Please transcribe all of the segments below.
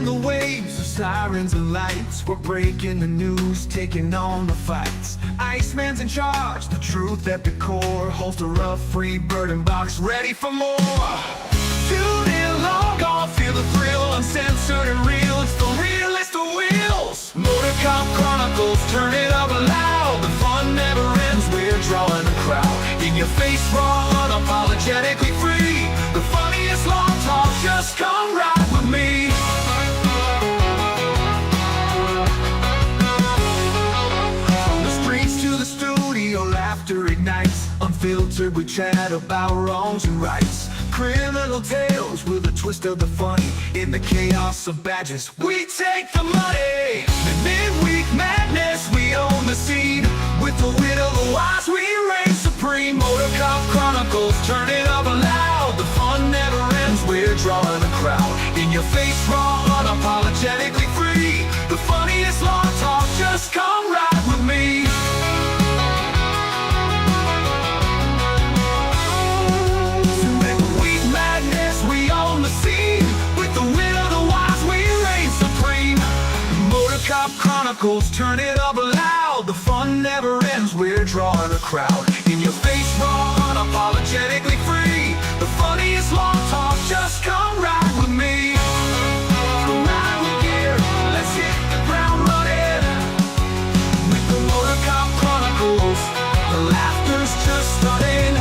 in the waves of sirens and lights. We're breaking the news, taking on the fights. Iceman's in charge, the truth at the core. Holster up, free burden box, ready for more. Tune in, long gone, feel the thrill. Uncensored and real, it's the realest of wheels. Motor Cop Chronicles, turn it up loud. The fun never ends, we're drawing a crowd. In your face, raw, unapologetically free. The funniest long talk, just come ride with me. From the streets to the studio, laughter ignites. Unfiltered, we chat about wrongs and rights. Criminal tales with a twist of the funny. In the chaos of badges, we take the money. The midweek madness, we own the scene. With the wit of the wise, we reign supreme. Motor Cop Chronicles, turn it up loud. The fun never ends, we're drawing a crowd. In your face, raw, unapologetically free. The funniest law talk, just come ride with me. Cop Chronicles, turn it up loud. The fun never ends, we're drawing a crowd. In your face, raw, unapologetically free. The funniest long talk, just come ride with me. Come ride with gear, let's hit the ground running. With the Motor Cop Chronicles, the laughter's just starting.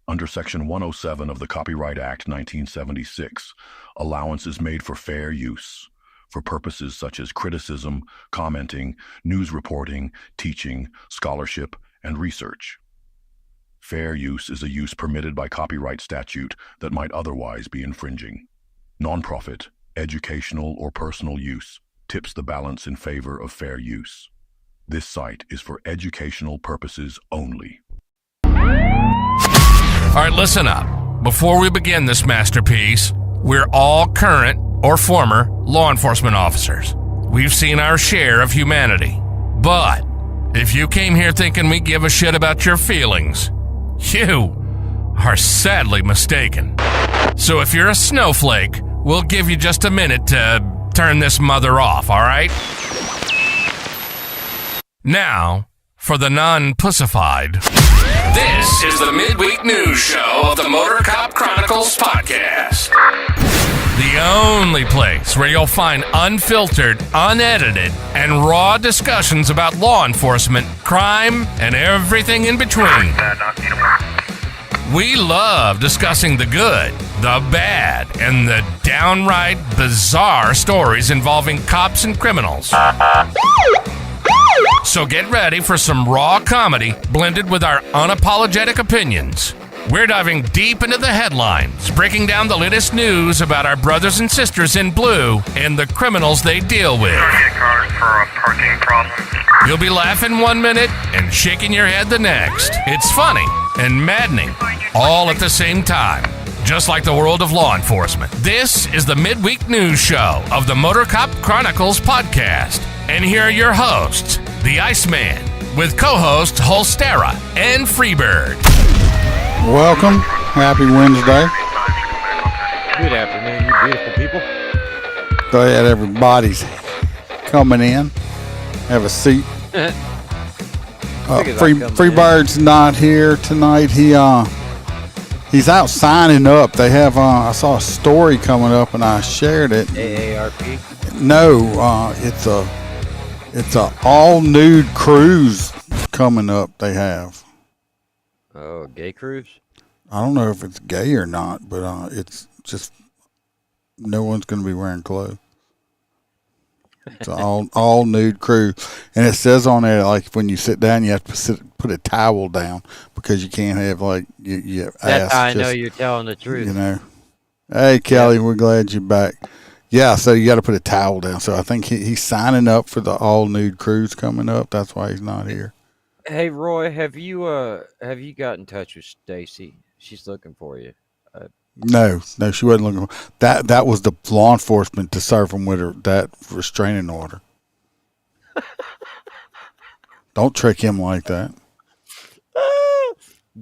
Under Section 107 of the Copyright Act 1976, allowance is made for fair use, for purposes such as criticism, commenting, news reporting, teaching, scholarship, and research. Fair use is a use permitted by copyright statute that might otherwise be infringing. Nonprofit, educational, or personal use tips the balance in favor of fair use. This site is for educational purposes only. All right, listen up. Before we begin this masterpiece, we're all current or former law enforcement officers. We've seen our share of humanity. But if you came here thinking we give a shit about your feelings, you are sadly mistaken. So if you're a snowflake, we'll give you just a minute to turn this mother off, all right? Now, for the non-pussified. This is the midweek news show of the Motor Cop Chronicles podcast. The only place where you'll find unfiltered, unedited, and raw discussions about law enforcement, crime, and everything in between. We love discussing the good, the bad, and the downright bizarre stories involving cops and criminals. So get ready for some raw comedy blended with our unapologetic opinions. We're diving deep into the headlines, breaking down the latest news about our brothers and sisters in blue and the criminals they deal with. You'll be laughing 1 minute and shaking your head the next. It's funny and maddening all at the same time, just like the world of law enforcement. This is the midweek news show of the Motor Cop Chronicles podcast. And here are your hosts, the Iceman, with co-hosts Holstera and Freebird. Welcome. Happy Wednesday. Good afternoon, you beautiful people. Go ahead, everybody's coming in. Have a seat. Freebird's not here tonight. He's out signing up. They have. I saw a story coming up and I shared it. AARP? No, it's a all nude cruise coming up. They have. Oh, gay cruise? I don't know if it's gay or not, but it's just no one's going to be wearing clothes. It's an all nude cruise, and it says on there like when you sit down, you have to put a towel down because you can't have like you That's how I know you're telling the truth. You know. Hey Kelly, we're glad you're back. Yeah, so you got to put a towel down. So I think he's signing up for the all nude cruise coming up. That's why he's not here. Hey Roy, have you got in touch with Stacy? She's looking for you. No, she wasn't looking for that. That was the law enforcement to serve him with that restraining order. Don't trick him like that.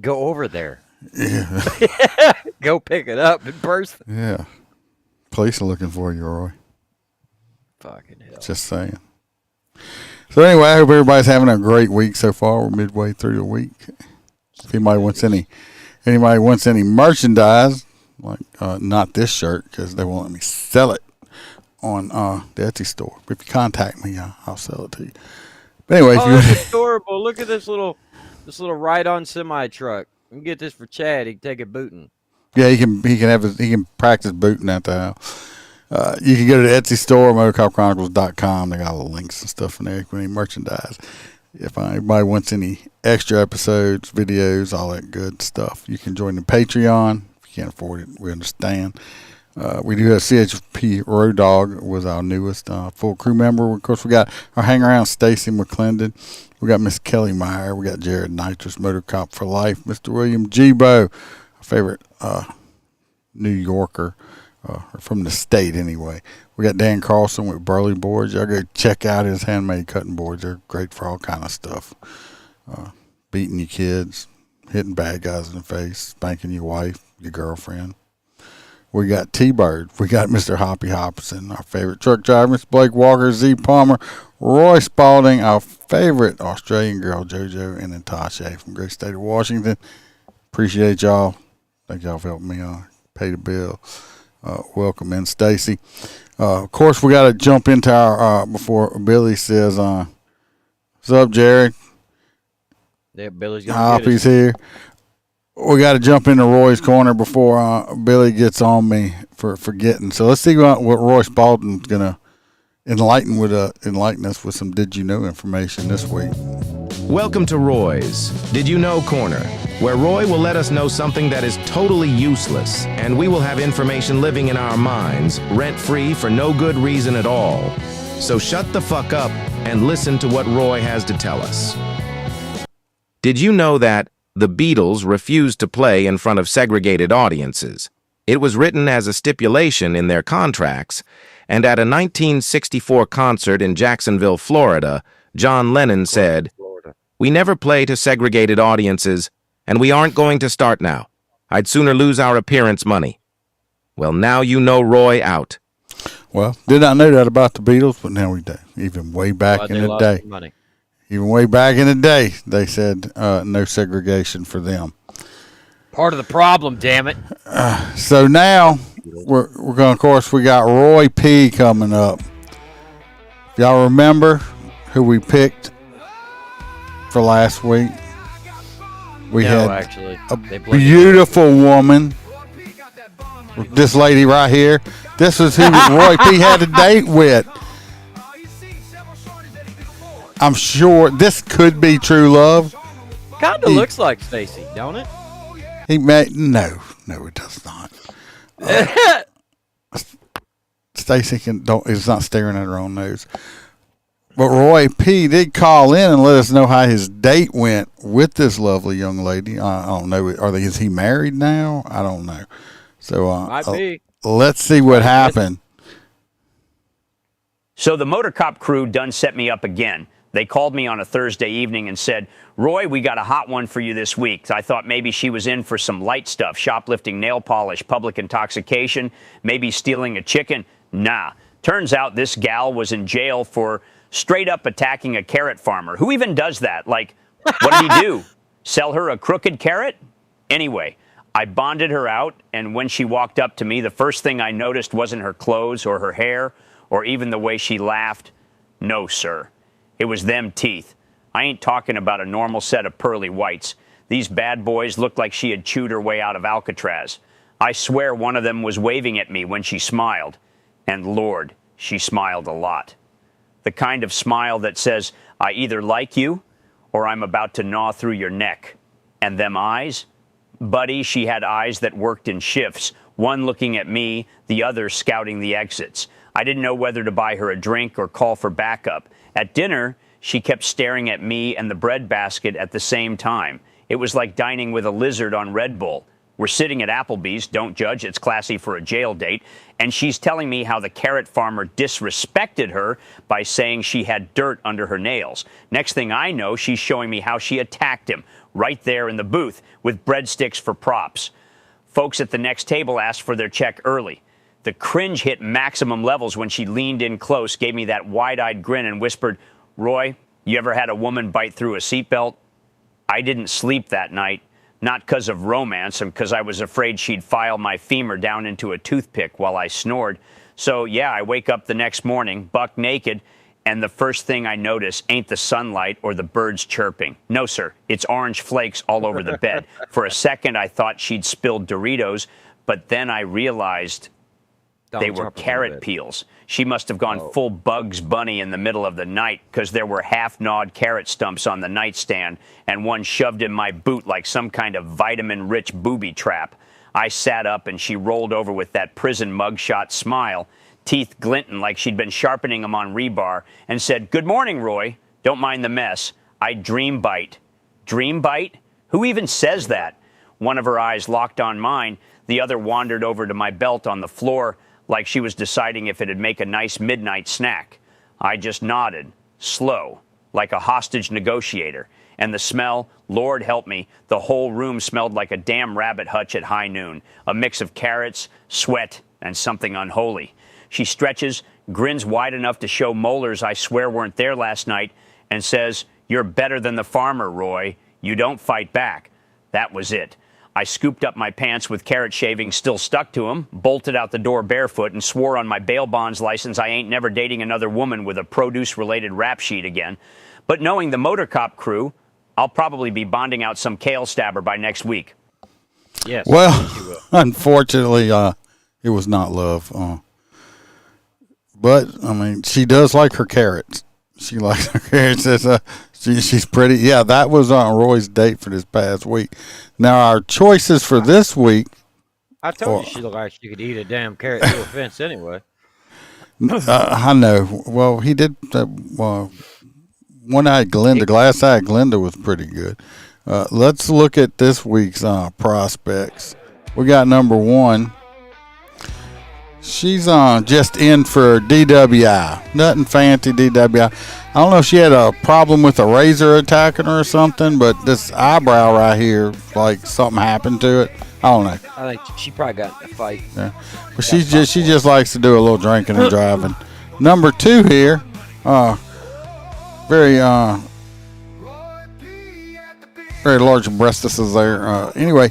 Go over there. Yeah. Go pick it up in person. Yeah. Police are looking for you, Roy. Fucking hell. Just saying. So anyway, I hope everybody's having a great week so far. We're midway through the week. If anybody wants any merchandise, like not this shirt because they won't let me sell it on the Etsy store. But if you contact me, I'll sell it to you. But anyway, that's adorable. Look at this little ride-on semi truck. You can get this for Chad. He can take it booting. Yeah, he can practice booting at the house. You can go to the Etsy store, motorcopchronicles.com. They got all the links and stuff in there. Any merchandise. If anybody wants any extra episodes, videos, all that good stuff, you can join the Patreon. If you can't afford it, we understand. We do have CHP Road Dog was our newest full crew member. Of course, we got our hang around Stacy McClendon. We got Miss Kelly Meyer. We got Jared Nitrous, Motor Cop for Life. Mr. William Gbo, our favorite New Yorker. From the state anyway. We got Dan Carlson with Burley Boards. Y'all go check out his handmade cutting boards. They're great for all kind of stuff. Beating your kids, hitting bad guys in the face, spanking your wife, your girlfriend. We got T-Bird. We got Mr. Hoppy Hopson, our favorite truck driver, Mr. Blake Walker, Z Palmer, Roy Spalding, our favorite Australian girl, JoJo, and Natasha from great state of Washington. Appreciate y'all. Thank y'all for helping me pay the bill. Welcome in, Stacy. Of course, we got to jump into our before Billy says, "What's up, Jared?" Yeah, Billy's gonna Hoppy's here. We got to jump into Roy's corner before Billy gets on me for forgetting. So let's see what Roy Spalding's gonna enlighten us with some Did You Know information this week. Welcome to Roy's Did You Know Corner, where Roy will let us know something that is totally useless, and we will have information living in our minds, rent-free for no good reason at all. So shut the fuck up and listen to what Roy has to tell us. Did you know that the Beatles refused to play in front of segregated audiences? It was written as a stipulation in their contracts, and at a 1964 concert in Jacksonville, Florida, John Lennon said, "We never play to segregated audiences, and we aren't going to start now. I'd sooner lose our appearance money." Well, now you know Roy out. Well, did not know that about the Beatles, but now we do. Even way back in the day. Even way back in the day, they said no segregation for them. Part of the problem, damn it. So now we're going. Of course, we got Roy P coming up. Y'all remember who we picked for last week? We had a beautiful woman. This lady right here. This is who Roy P had a date with. I'm sure this could be true love. Kind of looks like Stacy, don't it? He met no, it does not. Stacy is not staring at her own nose. But Roy P did call in and let us know how his date went with this lovely young lady. I don't know. Is he married now? I don't know. So Might be. Let's see what happened. So the Motor Cop crew done set me up again. They called me on a Thursday evening and said, "Roy, we got a hot one for you this week." I thought maybe she was in for some light stuff, shoplifting nail polish, public intoxication, maybe stealing a chicken. Nah, Turns out this gal was in jail for straight up attacking a carrot farmer. Who even does that? Like, what did he do? Sell her a crooked carrot? Anyway, I bonded her out, and when she walked up to me, the first thing I noticed wasn't her clothes or her hair or even the way she laughed. No, sir. It was them teeth. I ain't talking about a normal set of pearly whites. These bad boys looked like she had chewed her way out of Alcatraz. I swear one of them was waving at me when she smiled. And Lord, she smiled a lot. The kind of smile that says, I either like you or I'm about to gnaw through your neck. And them eyes? Buddy, she had eyes that worked in shifts, one looking at me, the other scouting the exits. I didn't know whether to buy her a drink or call for backup. At dinner, she kept staring at me and the bread basket at the same time. It was like dining with a lizard on Red Bull. We're sitting at Applebee's, don't judge, it's classy for a jail date, and she's telling me how the carrot farmer disrespected her by saying she had dirt under her nails. Next thing I know, she's showing me how she attacked him, right there in the booth, with breadsticks for props. Folks at the next table asked for their check early. The cringe hit maximum levels when she leaned in close, gave me that wide-eyed grin, and whispered, Roy, you ever had a woman bite through a seatbelt? I didn't sleep that night, not because of romance and because I was afraid she'd file my femur down into a toothpick while I snored. So, yeah, I wake up the next morning, buck naked, and the first thing I notice ain't the sunlight or the birds chirping. No, sir, it's orange flakes all over the bed. For a second, I thought she'd spilled Doritos, but then I realized they were carrot peels. She must have gone full Bugs Bunny in the middle of the night because there were half-gnawed carrot stumps on the nightstand and one shoved in my boot like some kind of vitamin-rich booby trap. I sat up and she rolled over with that prison mugshot smile, teeth glinting like she'd been sharpening them on rebar, and said, Good morning, Roy. Don't mind the mess. I dream bite. Dream bite? Who even says that? One of her eyes locked on mine. The other wandered over to my belt on the floor, like she was deciding if it'd make a nice midnight snack. I just nodded, slow, like a hostage negotiator. And the smell, Lord help me, the whole room smelled like a damn rabbit hutch at high noon. A mix of carrots, sweat, and something unholy. She stretches, grins wide enough to show molars I swear weren't there last night, and says, You're better than the farmer, Roy. You don't fight back. That was it. I scooped up my pants with carrot shavings still stuck to them, bolted out the door barefoot, and swore on my bail bonds license I ain't never dating another woman with a produce-related rap sheet again. But knowing the motor cop crew, I'll probably be bonding out some kale stabber by next week. Yes. Well, unfortunately, it was not love. But, I mean, she does like her carrots. She likes her carrots. She's pretty. Yeah, that was Roy's date for this past week. Now, our choices for this week. I told you she looked like she could eat a damn carrot through a fence anyway. I know. Well, he did. One-eyed Glenda, glass-eyed Glenda was pretty good. Let's look at this week's prospects. We got number one. She's just in for DWI. Nothing fancy, DWI. I don't know if she had a problem with a razor attacking her or something, but this eyebrow right here, like something happened to it. I don't know. I think she probably got in a fight. Yeah. But she just likes to do a little drinking and driving. Number two here, very large breastises there. Anyway,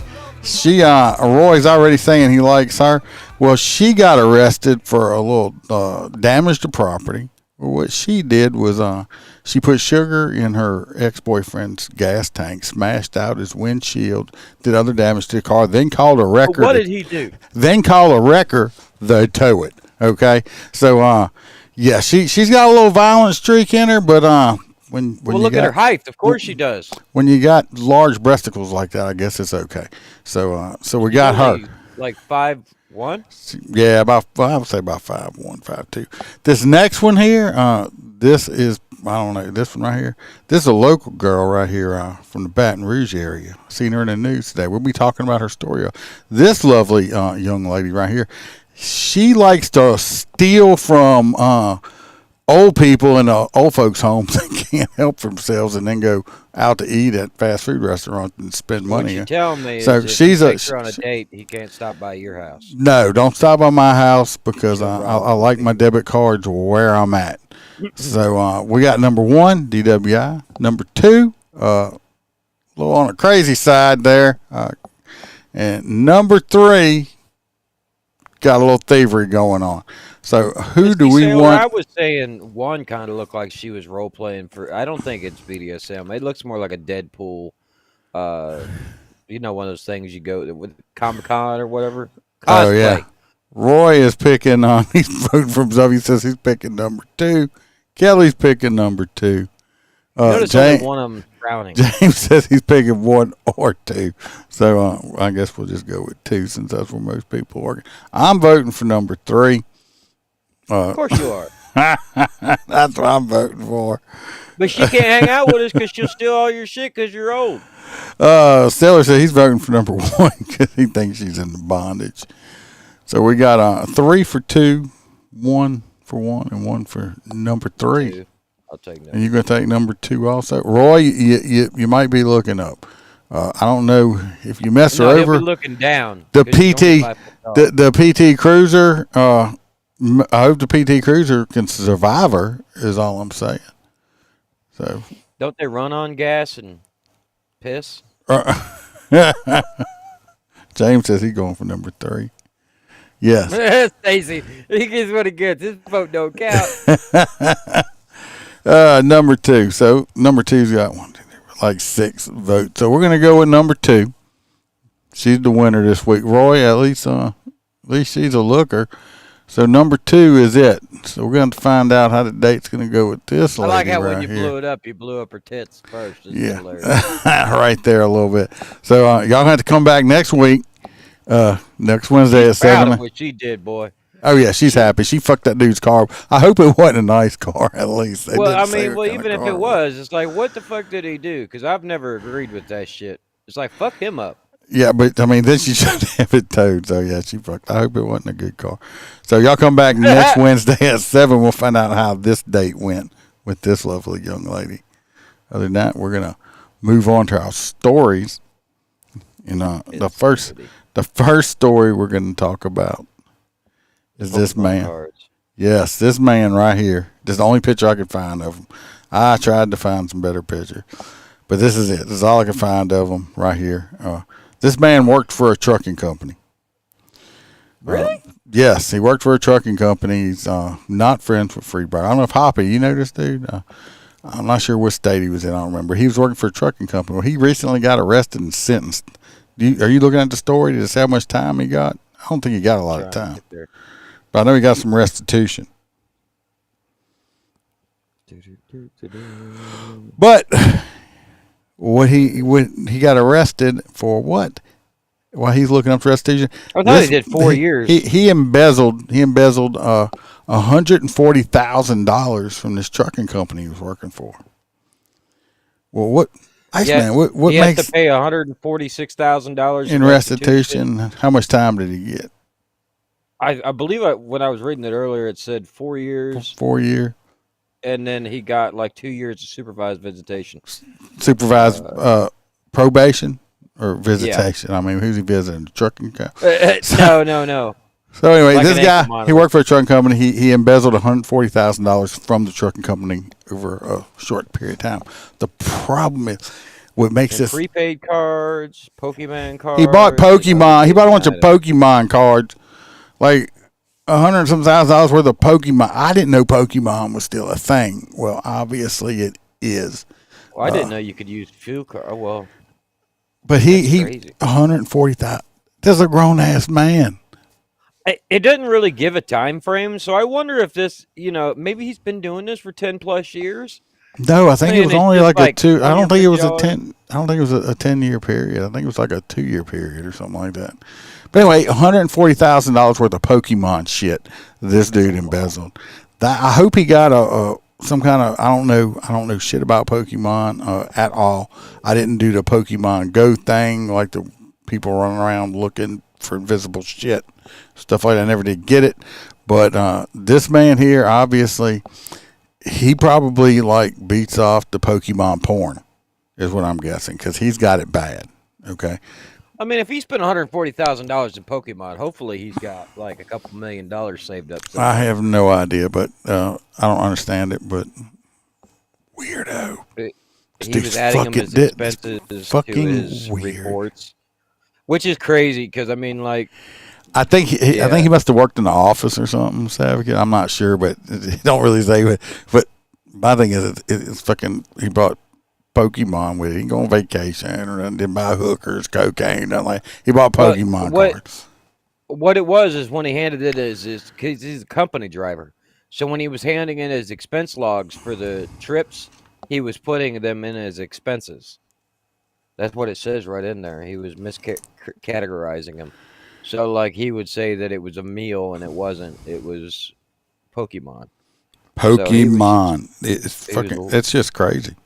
Roy's already saying he likes her. Well, she got arrested for a little damage to property. What she did was she put sugar in her ex-boyfriend's gas tank, smashed out his windshield, did other damage to the car, then called a wrecker. What did he do? Then called a wrecker, they tow it. Okay? So, yeah, she's got a little violent streak in her, but when well, look at her height. Of course she does. When you got large breasticles like that, I guess it's okay. So we got her. Like 5'1"? Yeah, I would say about 5'1", 5'2". This next one here, this is, I don't know, this one right here. This is a local girl right here from the Baton Rouge area. Seen her in the news today. We'll be talking about her story. This lovely young lady right here, she likes to steal from old people in old folks' homes that can't help themselves and then go out to eat at fast food restaurants and spend money. What you tell me So is if she's you a take her on a date, he can't stop by your house. no. Don't stop by my house because She'll I rob like my debit cards where I'm at. So we got number 1, DWI. Number 2, a little on the crazy side there, and number 3 got a little thievery going on. So who do we Sailor, want? I was saying one kind of looked like she was role playing for. I don't think it's BDSM. It looks more like a Deadpool. You know, one of those things you go with Comic Con or whatever. Cosplay. Oh yeah, Roy is picking on. He's voting for himself. He says he's picking number 2. Kelly's picking number 2. Notice only one of them drowning. James says he's picking 1 or 2. So I guess we'll just go with 2 since that's where most people are working. I'm voting for number 3. Of course you are. That's what I'm voting for. But she can't hang out with us because she'll steal all your shit because you're old. Stellar said he's voting for number 1 because he thinks she's in the bondage. So we got 3 for 2, 1 for 1, and 1 for number 3. 2. I'll take that. And you're going to take number 2 also? Roy, you might be looking up. I don't know if you mess her He'll over. be looking down. The 'cause he's only 5 foot tall. the PT Cruiser, I hope the PT Cruiser can survive her, is all I'm saying. So, Don't they run on gas and piss? James says he's going for number 3. Yes. Stacy, he gets what he gets. His vote don't count. Number 2. So number 2's got 1, 2, 3, like 6 votes. So we're gonna go with number 2. She's the winner this week. Roy, at least she's a looker. So number 2 is it. So we're going to find out how the date's going to go with this I lady like how right when you here. blew it up, you blew up her tits first. It's Yeah, hilarious. right there a little bit. So y'all have to come back next week. Next Wednesday at Proud 7. of what she did, boy. Oh yeah, she's happy. She fucked that dude's car. I hope it wasn't a nice car. At least. They Well, didn't I say mean, what well, kind even of if car it was, it's like, what the fuck did he do? Because I've never agreed with that shit. It's like, fuck him up. Yeah, but I mean, then she should have it towed. So yeah, she fucked. I hope it wasn't a good car. So y'all come back next Wednesday at 7. We'll find out how this date went with this lovely young lady. Other than that, we're gonna move on to our stories. And the first story we're gonna talk about is this man. Cards. Yes, this man right here. This is the only picture I could find of him. I tried to find some better picture, but this is it. This is all I could find of him right here. This man worked for a trucking company. Really? Yes, he worked for a trucking company. He's not friends with Freebird. I don't know if Hoppy, you know this dude? I'm not sure what state he was in. I don't remember. He was working for a trucking company. Well, he recently got arrested and sentenced. Are you looking at the story to see how much time he got? I don't think he got a lot of time. But I know he got some restitution. But he got arrested for what? While he's looking up for restitution, I thought he did 4 years. He embezzled $140,000 from this trucking company he was working for. Well, what? Iceman, what he makes has to pay $146,000 in restitution? How much time did he get? I believe when I was reading it earlier, it said 4 years. 4 year. And then he got like 2 years of supervised visitation. Supervised probation or visitation? Yeah. I mean, who's he visiting? The trucking company? No. So anyway, like this guy, he worked for a trucking company. He embezzled $140,000 from the trucking company over a short period of time. The problem is, what makes this prepaid cards, Pokemon cards. He bought Pokemon. He bought a bunch of Pokemon cards, like $100,000 worth of Pokemon. I didn't know Pokemon was still a thing. Well, obviously it is. Well, I didn't know you could use fuel card. Oh, well. But he $140,000. This is a grown ass man. It doesn't really give a time frame, so I wonder if this, maybe he's been doing this for 10 plus years. No, I think it was only like a 2. I don't think it was a 10. I don't think it was a 10-year period. I think it was like a 2-year period or something like that. But anyway, $140,000 worth of Pokemon shit this dude embezzled. I hope he got some kind of, I don't know shit about Pokemon at all. I didn't do the Pokemon Go thing like the people running around looking for invisible shit, stuff like that. I never did get it. But this man here, obviously, he probably like beats off the Pokemon porn, is what I'm guessing, because he's got it bad. Okay. I mean, if he spent $140,000 in Pokemon, hopefully he's got like a couple $1 million saved up. I have no idea, but I don't understand it. But weirdo. He was adding him his expenses to his reports, which is crazy because I mean, like, I think he must have worked in the office or something. Savage. I'm not sure, but he don't really say. But my thing is, it's fucking. He brought Pokemon with it. He go on vacation or didn't buy hookers, cocaine, nothing like. He bought Pokemon cards. What it was is when he handed it as he's a company driver, so when he was handing in his expense logs for the trips, he was putting them in as expenses. That's what it says right in there. He was miscategorizing them. So, like, he would say that it was a meal, and it wasn't. It was Pokemon. Pokemon. It's just crazy. Pokemon.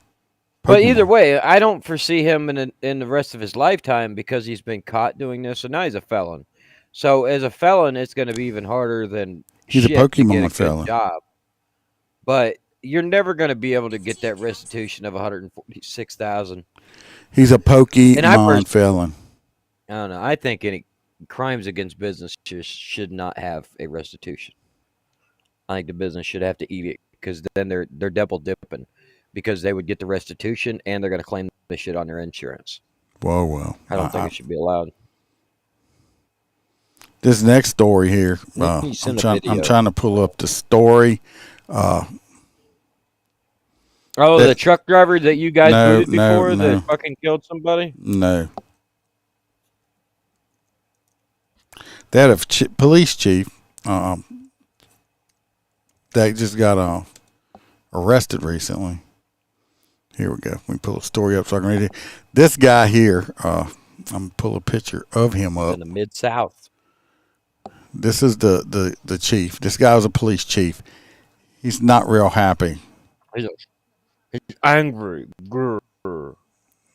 But either way, I don't foresee him in the rest of his lifetime because he's been caught doing this, so now he's a felon. So, as a felon, it's going to be even harder than he's a Pokemon to get a felon. Good job. But you're never going to be able to get that restitution of $146,000. He's a Pokemon felon. I don't know. I think any crimes against business should not have a restitution. I think the business should have to eat it because then they're double dipping because they would get the restitution and they're going to claim the shit on their insurance. Well. I don't think it should be allowed. This next story here, I'm trying to pull up the story. The truck driver that you guys booted before that fucking killed somebody? No. They had a police chief that just got arrested recently. Here we go. We pull a story up so I can read it. This guy here, I'm going to pull a picture of him up. In the Mid-South. This is the chief. This guy was a police chief. He's not real happy. He's angry.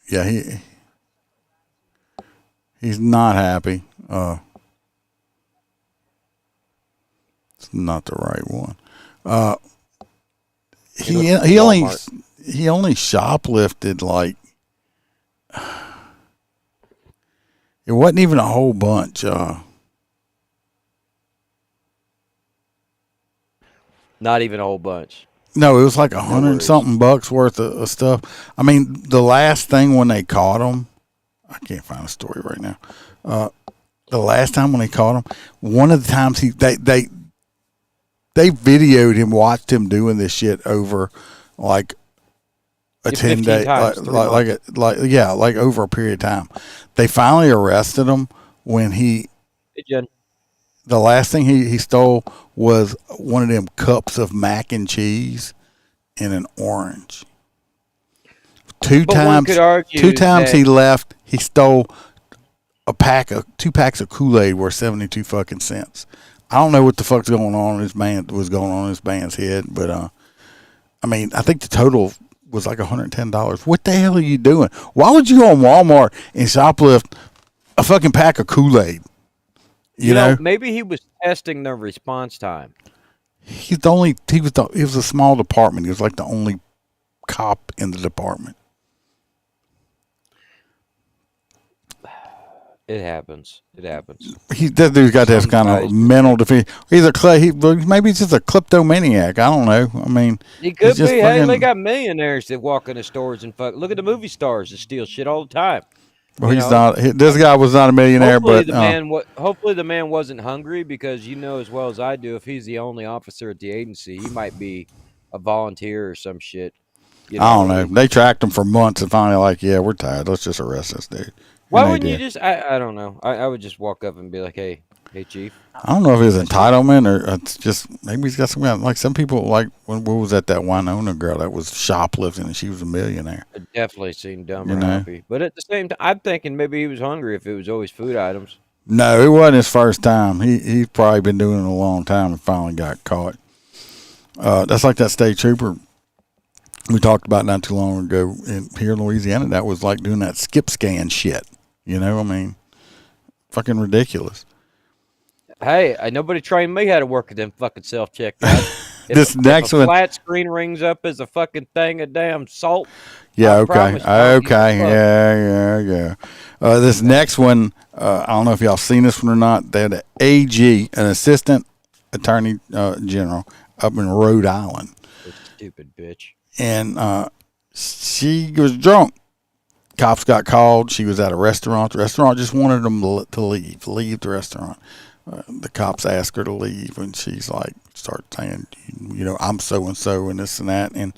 Yeah, he's not happy. It's not the right one. He only shoplifted like it wasn't even a whole bunch. Not even a whole bunch. No, it was like $100-something bucks worth of stuff. I mean, the last thing when they caught him, I can't find a story right now. The last time when they caught him, one of the times they videoed him, watched him doing this shit over like a 10-day, like over a period of time. They finally arrested him when the last thing he stole was one of them cups of mac and cheese and an orange. Two times he left, he stole two packs of Kool-Aid worth 72 fucking cents. I don't know what the fuck's going on in this band's head, but I mean, I think the total was like $110. What the hell are you doing? Why would you go on Walmart and shoplift a fucking pack of Kool-Aid? You know, maybe he was testing the response time. It was a small department. He was like the only cop in the department. It happens. That dude's got this kind of mental defeat. Maybe he's just a kleptomaniac. I don't know. I mean, he could be. Hey, they got millionaires that walk into stores and fuck. Look at the movie stars that steal shit all the time. Well, he's not. This guy was not a millionaire, hopefully the man wasn't hungry because you know as well as I do, if he's the only officer at the agency, he might be a volunteer or some shit. I don't know. They tracked him for months and finally, like, yeah, we're tired. Let's just arrest this dude. Why wouldn't you just? I don't know. I would just walk up and be like, hey, chief. I don't know if it's entitlement or it's just maybe he's got some like some people like when was that Winona girl that was shoplifting and she was a millionaire. It definitely seemed dumb or happy. But at the same time, I'm thinking maybe he was hungry if it was always food items. No, it wasn't his first time. He's probably been doing it a long time and finally got caught. That's like that state trooper we talked about not too long ago here in Louisiana. That was like doing that skip scan shit. You know, I mean, fucking ridiculous. Hey, nobody trained me how to work at them fucking self-check guys. This next one. Flat screen rings up as a fucking thing of damn salt. Yeah. I Okay. promise you, I don't give a Okay. fuck. Yeah. This next one. I don't know if y'all seen this one or not. They had an AG, an assistant attorney general, up in Rhode Island, Stupid bitch. and she was drunk. Cops got called. She was at a restaurant. The restaurant just wanted them to leave the restaurant. The cops asked her to leave, and she's like, start saying, I'm so and so, and this and that, and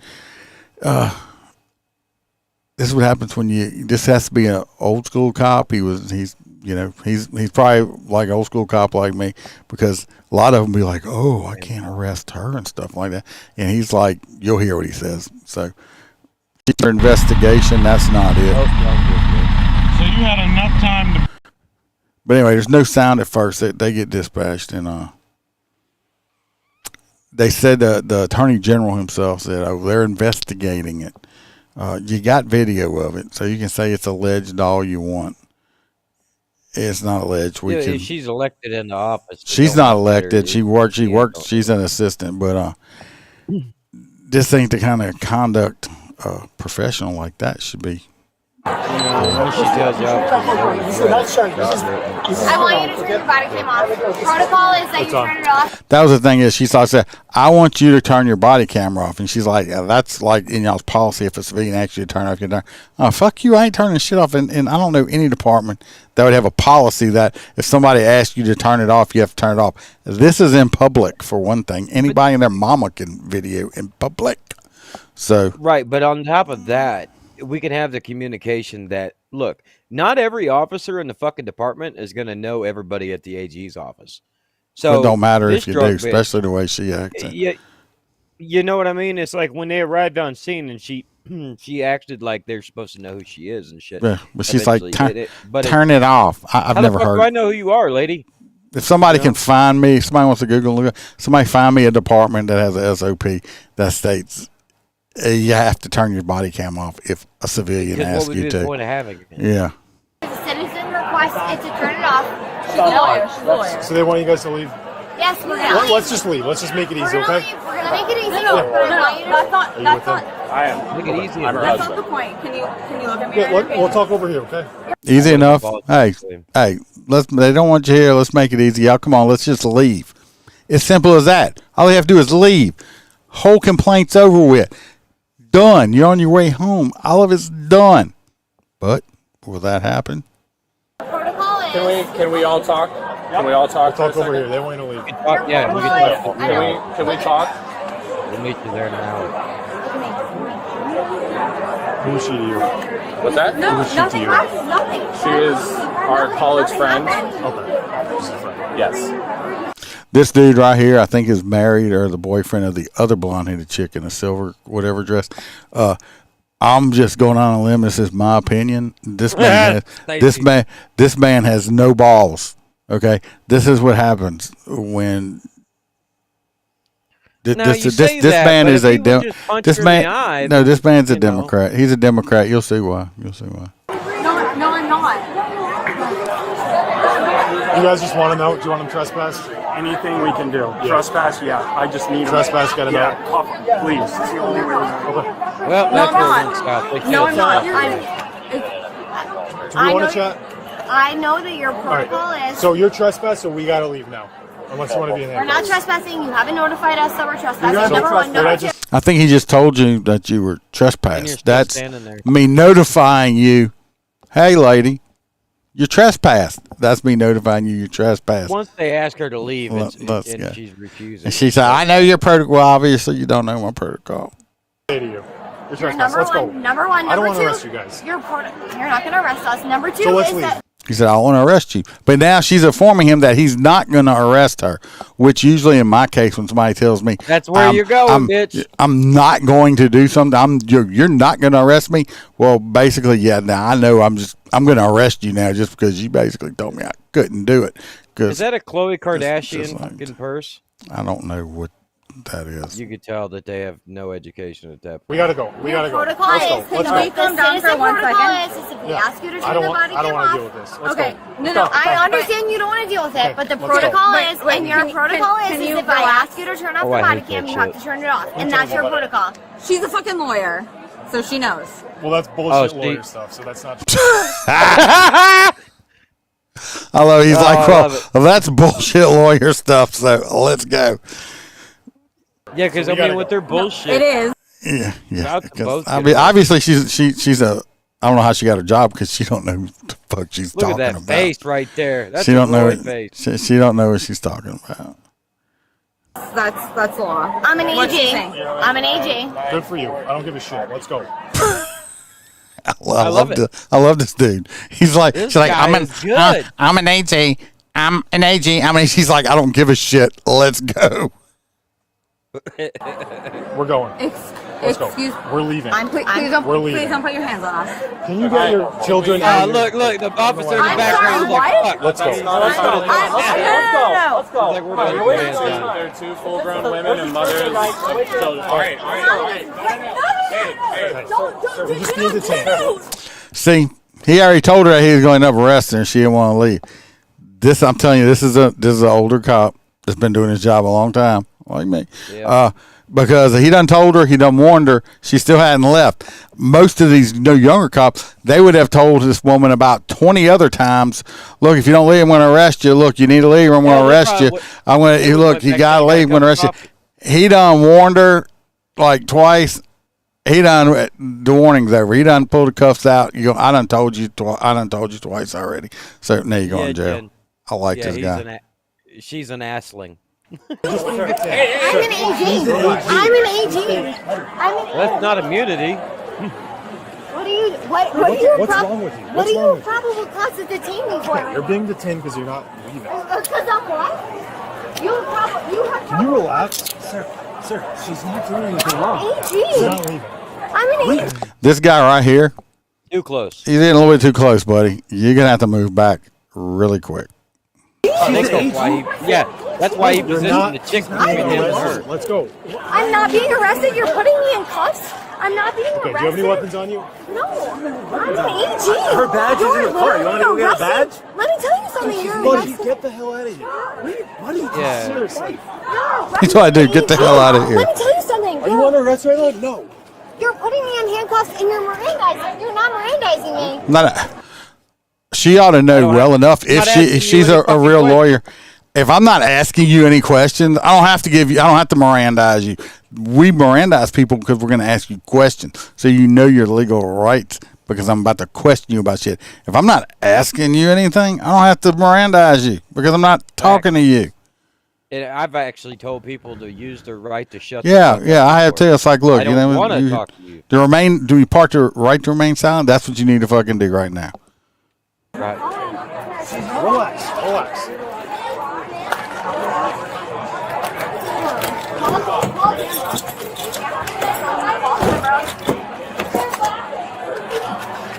this is what happens when this has to be an old school cop. He's probably like an old school cop like me, because a lot of them be like, oh, I can't arrest her and stuff like that, and he's like, you'll hear what he says. So your investigation, that's not it. So you had enough time to. But anyway, there's no sound at first. They get dispatched, and they said the attorney general himself said, oh, they're investigating it. You got video of it, so you can say it's alleged all you want. It's not alleged. She's elected in the office. She's not elected. She works. She's an assistant, but this ain't the kind of conduct a professional like that should be. When she tells you, I want you to turn your body cam off. Protocol is that you turn it off. That was the thing is she said, I want you to turn your body camera off. And she's like, that's like in y'all's policy. If a civilian asks you to turn off your camera. Oh, fuck you. I ain't turning shit off. And I don't know any department that would have a policy that if somebody asks you to turn it off, you have to turn it off. This is in public, for one thing. Anybody and their mama can video in public. So right, but on top of that, we can have the communication that, look, not every officer in the fucking department is going to know everybody at the AG's office. So it don't matter if you do, bitch, especially the way she acts. Yeah, you know what I mean? It's like when they arrived on scene and she acted like they're supposed to know who she is and shit. Yeah, but she's like, But turn it off. I've never heard. Do I know who you are, lady? If somebody can find me, somebody wants to Google, look, somebody find me a department that has a SOP that states you have to turn your body cam off if a civilian asks you to. What would be the point of having it? Yeah. The citizen requests it to turn it off. She's a lawyer. So they want you guys to leave? Yes, we're gonna leave. Let's just leave. Let's just make it easy, okay? We're gonna make it easy. No, that's not. I am. Make it easy. That's not the point. Can you look at me? We'll talk over here, okay? Easy enough. Hey, they don't want you here. Let's make it easy. Y'all, come on. Let's just leave. It's simple as that. All you have to do is leave. Whole complaint's over with. Done. You're on your way home. All of it's done. But will that happen? Protocol is. Can we all talk? Can we all talk? Talk over here. They want you to leave. We can talk Can we talk? We'll meet you there in an hour. Who is she to you? What's that? No, Who is she to nothing you? happens. Nothing. She is our college friend. Okay. She's a friend. Yes. This dude right here, I think, is married or the boyfriend of the other blonde-headed chick in the silver whatever dress. I'm just going on a limb. This is my opinion. This man has no balls. Okay, this is what happens when this man's a Democrat. He's a Democrat. You'll see why. No, I'm not. You guys just want him out? Do you want him trespassed? Anything we can do. Yeah. Trespass, yeah. I just need Trespass, get him out. Please. It's the only way. Okay. Well, that's where it stops. No, I'm not. Do we want to chat? I know that your protocol is. So you're trespassed, so we got to leave now. Unless you want to be in there. We're not trespassing. You haven't notified us that we're trespassing. So- Number one. Number two. I think he just told you that you were trespassed. That's standing there. me notifying you. Hey, lady, you're trespassed. That's me notifying you you're trespassed. Once they ask her to leave, and Yeah. she's refusing. And she said, I know your protocol. Well, obviously, you don't know my protocol. Say to you. You're You're trespassed. number Let's go. one. Number one. I don't Number want two. to arrest you guys. You're not going to arrest us. Number two So let's is leave. that. He said, I want to arrest you. But now she's informing him that he's not going to arrest her, which usually in my case, when somebody tells me, That's where you're going, bitch. I'm not going to do something. You're not going to arrest me. Well, basically, yeah, now I know I'm going to arrest you now just because you basically told me I couldn't do it. Is that a Khloe just Kardashian like- fucking purse? I don't know what that is. You could tell that they have no education at that point. We gotta go. We gotta go. Protocol Let's go. is, Let's Can we go. calm down for 1 protocol second? is if we Yeah. ask you to I turn don't the want. body I don't cam want to deal off. with this. Let's Okay. go. No, Let's go. I understand you don't want to deal with it, but the let's go. protocol Wait, is, wait, and your can- protocol can is you if I relax? ask you to turn off Oh, the I body hate cam, that you have shit. to turn it off, and that's your protocol. She's a fucking lawyer, so she knows. Well, that's bullshit Steve. lawyer stuff. So that's not. Although he's Oh, like, I well, love it. that's bullshit lawyer stuff. So let's go. Yeah, because So I we gotta mean, with go. their bullshit. It is. Yeah, yeah. About to 'Cause, both I get mean, arrested. obviously she's a. I don't know how she got a job because she don't know what the fuck she's Look at talking that about. face right there. That's she a don't know. Roy face. She don't know what she's talking about. That's law. I'm an What's she AG. saying? I'm an AG. Good for you. I don't give a shit. Let's go. I love it. I love this dude. He's like, This she's like, guy I'm an, is good. I'm an AG. I'm an AG. I mean, she's like, I don't give a shit. Let's go. We're going. Let's go. Excuse. We're leaving. Please We're leaving. don't put your hands on us. Can you get your children out of here? Look, the officer in the I'm background is sorry, like, what? fuck. Let's go. No. It's like we're gonna put hands down. They're two full-grown women and mothers of children. All right. We're just being detained. See, he already told her he was going to end up arresting her. She didn't want to leave. This, I'm telling you, this is an older cop that's been doing his job a long time, like me. Yeah. Because he done told her, he done warned her, she still hadn't left. Most of these younger cops, they would have told this woman about 20 other times, look, if you don't leave, I'm going to arrest you. Look, you need to leave, or I'm going to arrest you. I'm going to, look, you got to leave, I'm going to arrest you. He done warned her like twice. He done, the warning's over. He done pulled the cuffs out. You go, I done told you twice already. So now you're going to jail. Jen. I like Yeah, this he's guy. she's an assling. I'm an AG. I'm an AG. That's not immunity. What do you? What are you? What's wrong with you? What What's are wrong you with you? probable cause to detain me for? You're being detained because you're not leaving. Because I'm what? You have Can you relax? Sir, she's not doing anything wrong. She's AG. not leaving. I'm an AG. This guy right here, Too close. he's in a little bit too close, buddy. You're going to have to move back really quick. I think that's why that's why he You're positioned not the chick being between him and her. arrested. Let's go. I'm not being arrested. You're putting me in cuffs. I'm not being Okay, arrested. do you have any weapons on you? No. I'm an AG. Her badge is in the car. You want me to go get a badge? Let me tell you something. You're Buddy, arrested. get the hell out of here. Buddy, Yeah. seriously. That's what I do. Get the hell out of here. Let me tell you something. Are you under arrest right now? No. You're putting me in handcuffs and you're Mirandizing. You're not Mirandizing me. She ought to know well enough if not asking you she's any a fucking real questions. lawyer. If I'm not asking you any questions, I don't have to Mirandize you. We Mirandize people because we're going to ask you questions so you know your legal rights because I'm about to question you about shit. If I'm not asking you anything, I don't have to Mirandize you because I'm not talking to you. And I've actually told people to use their right to shut. Yeah, the fuck yeah, up I have before. too. It's like, look, I don't want to talk to you. do you part the right to remain silent? That's what you need to fucking do right now. Right. Relax.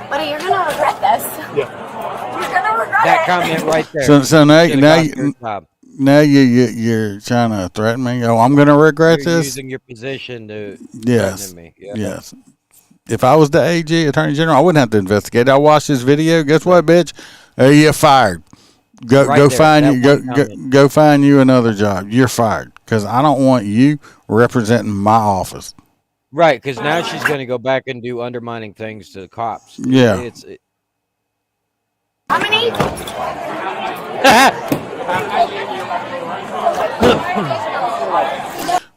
Buddy, you're gonna regret this. Yeah. You're gonna regret That it. comment right there. So now Should've now gone you, through the top. now you're trying to threaten me. Oh, I'm gonna regret You're this. using your position to Yes. threaten me. Yeah. Yes. If I was the AG, Attorney General, I wouldn't have to investigate. I watched this video. Guess what, bitch? You're fired. Go Right go there, find that you go, one go comment. go find you another job. You're fired because I don't want you representing my office. Right, because now she's going to go back and do undermining things to the cops. Yeah. I'm an AG.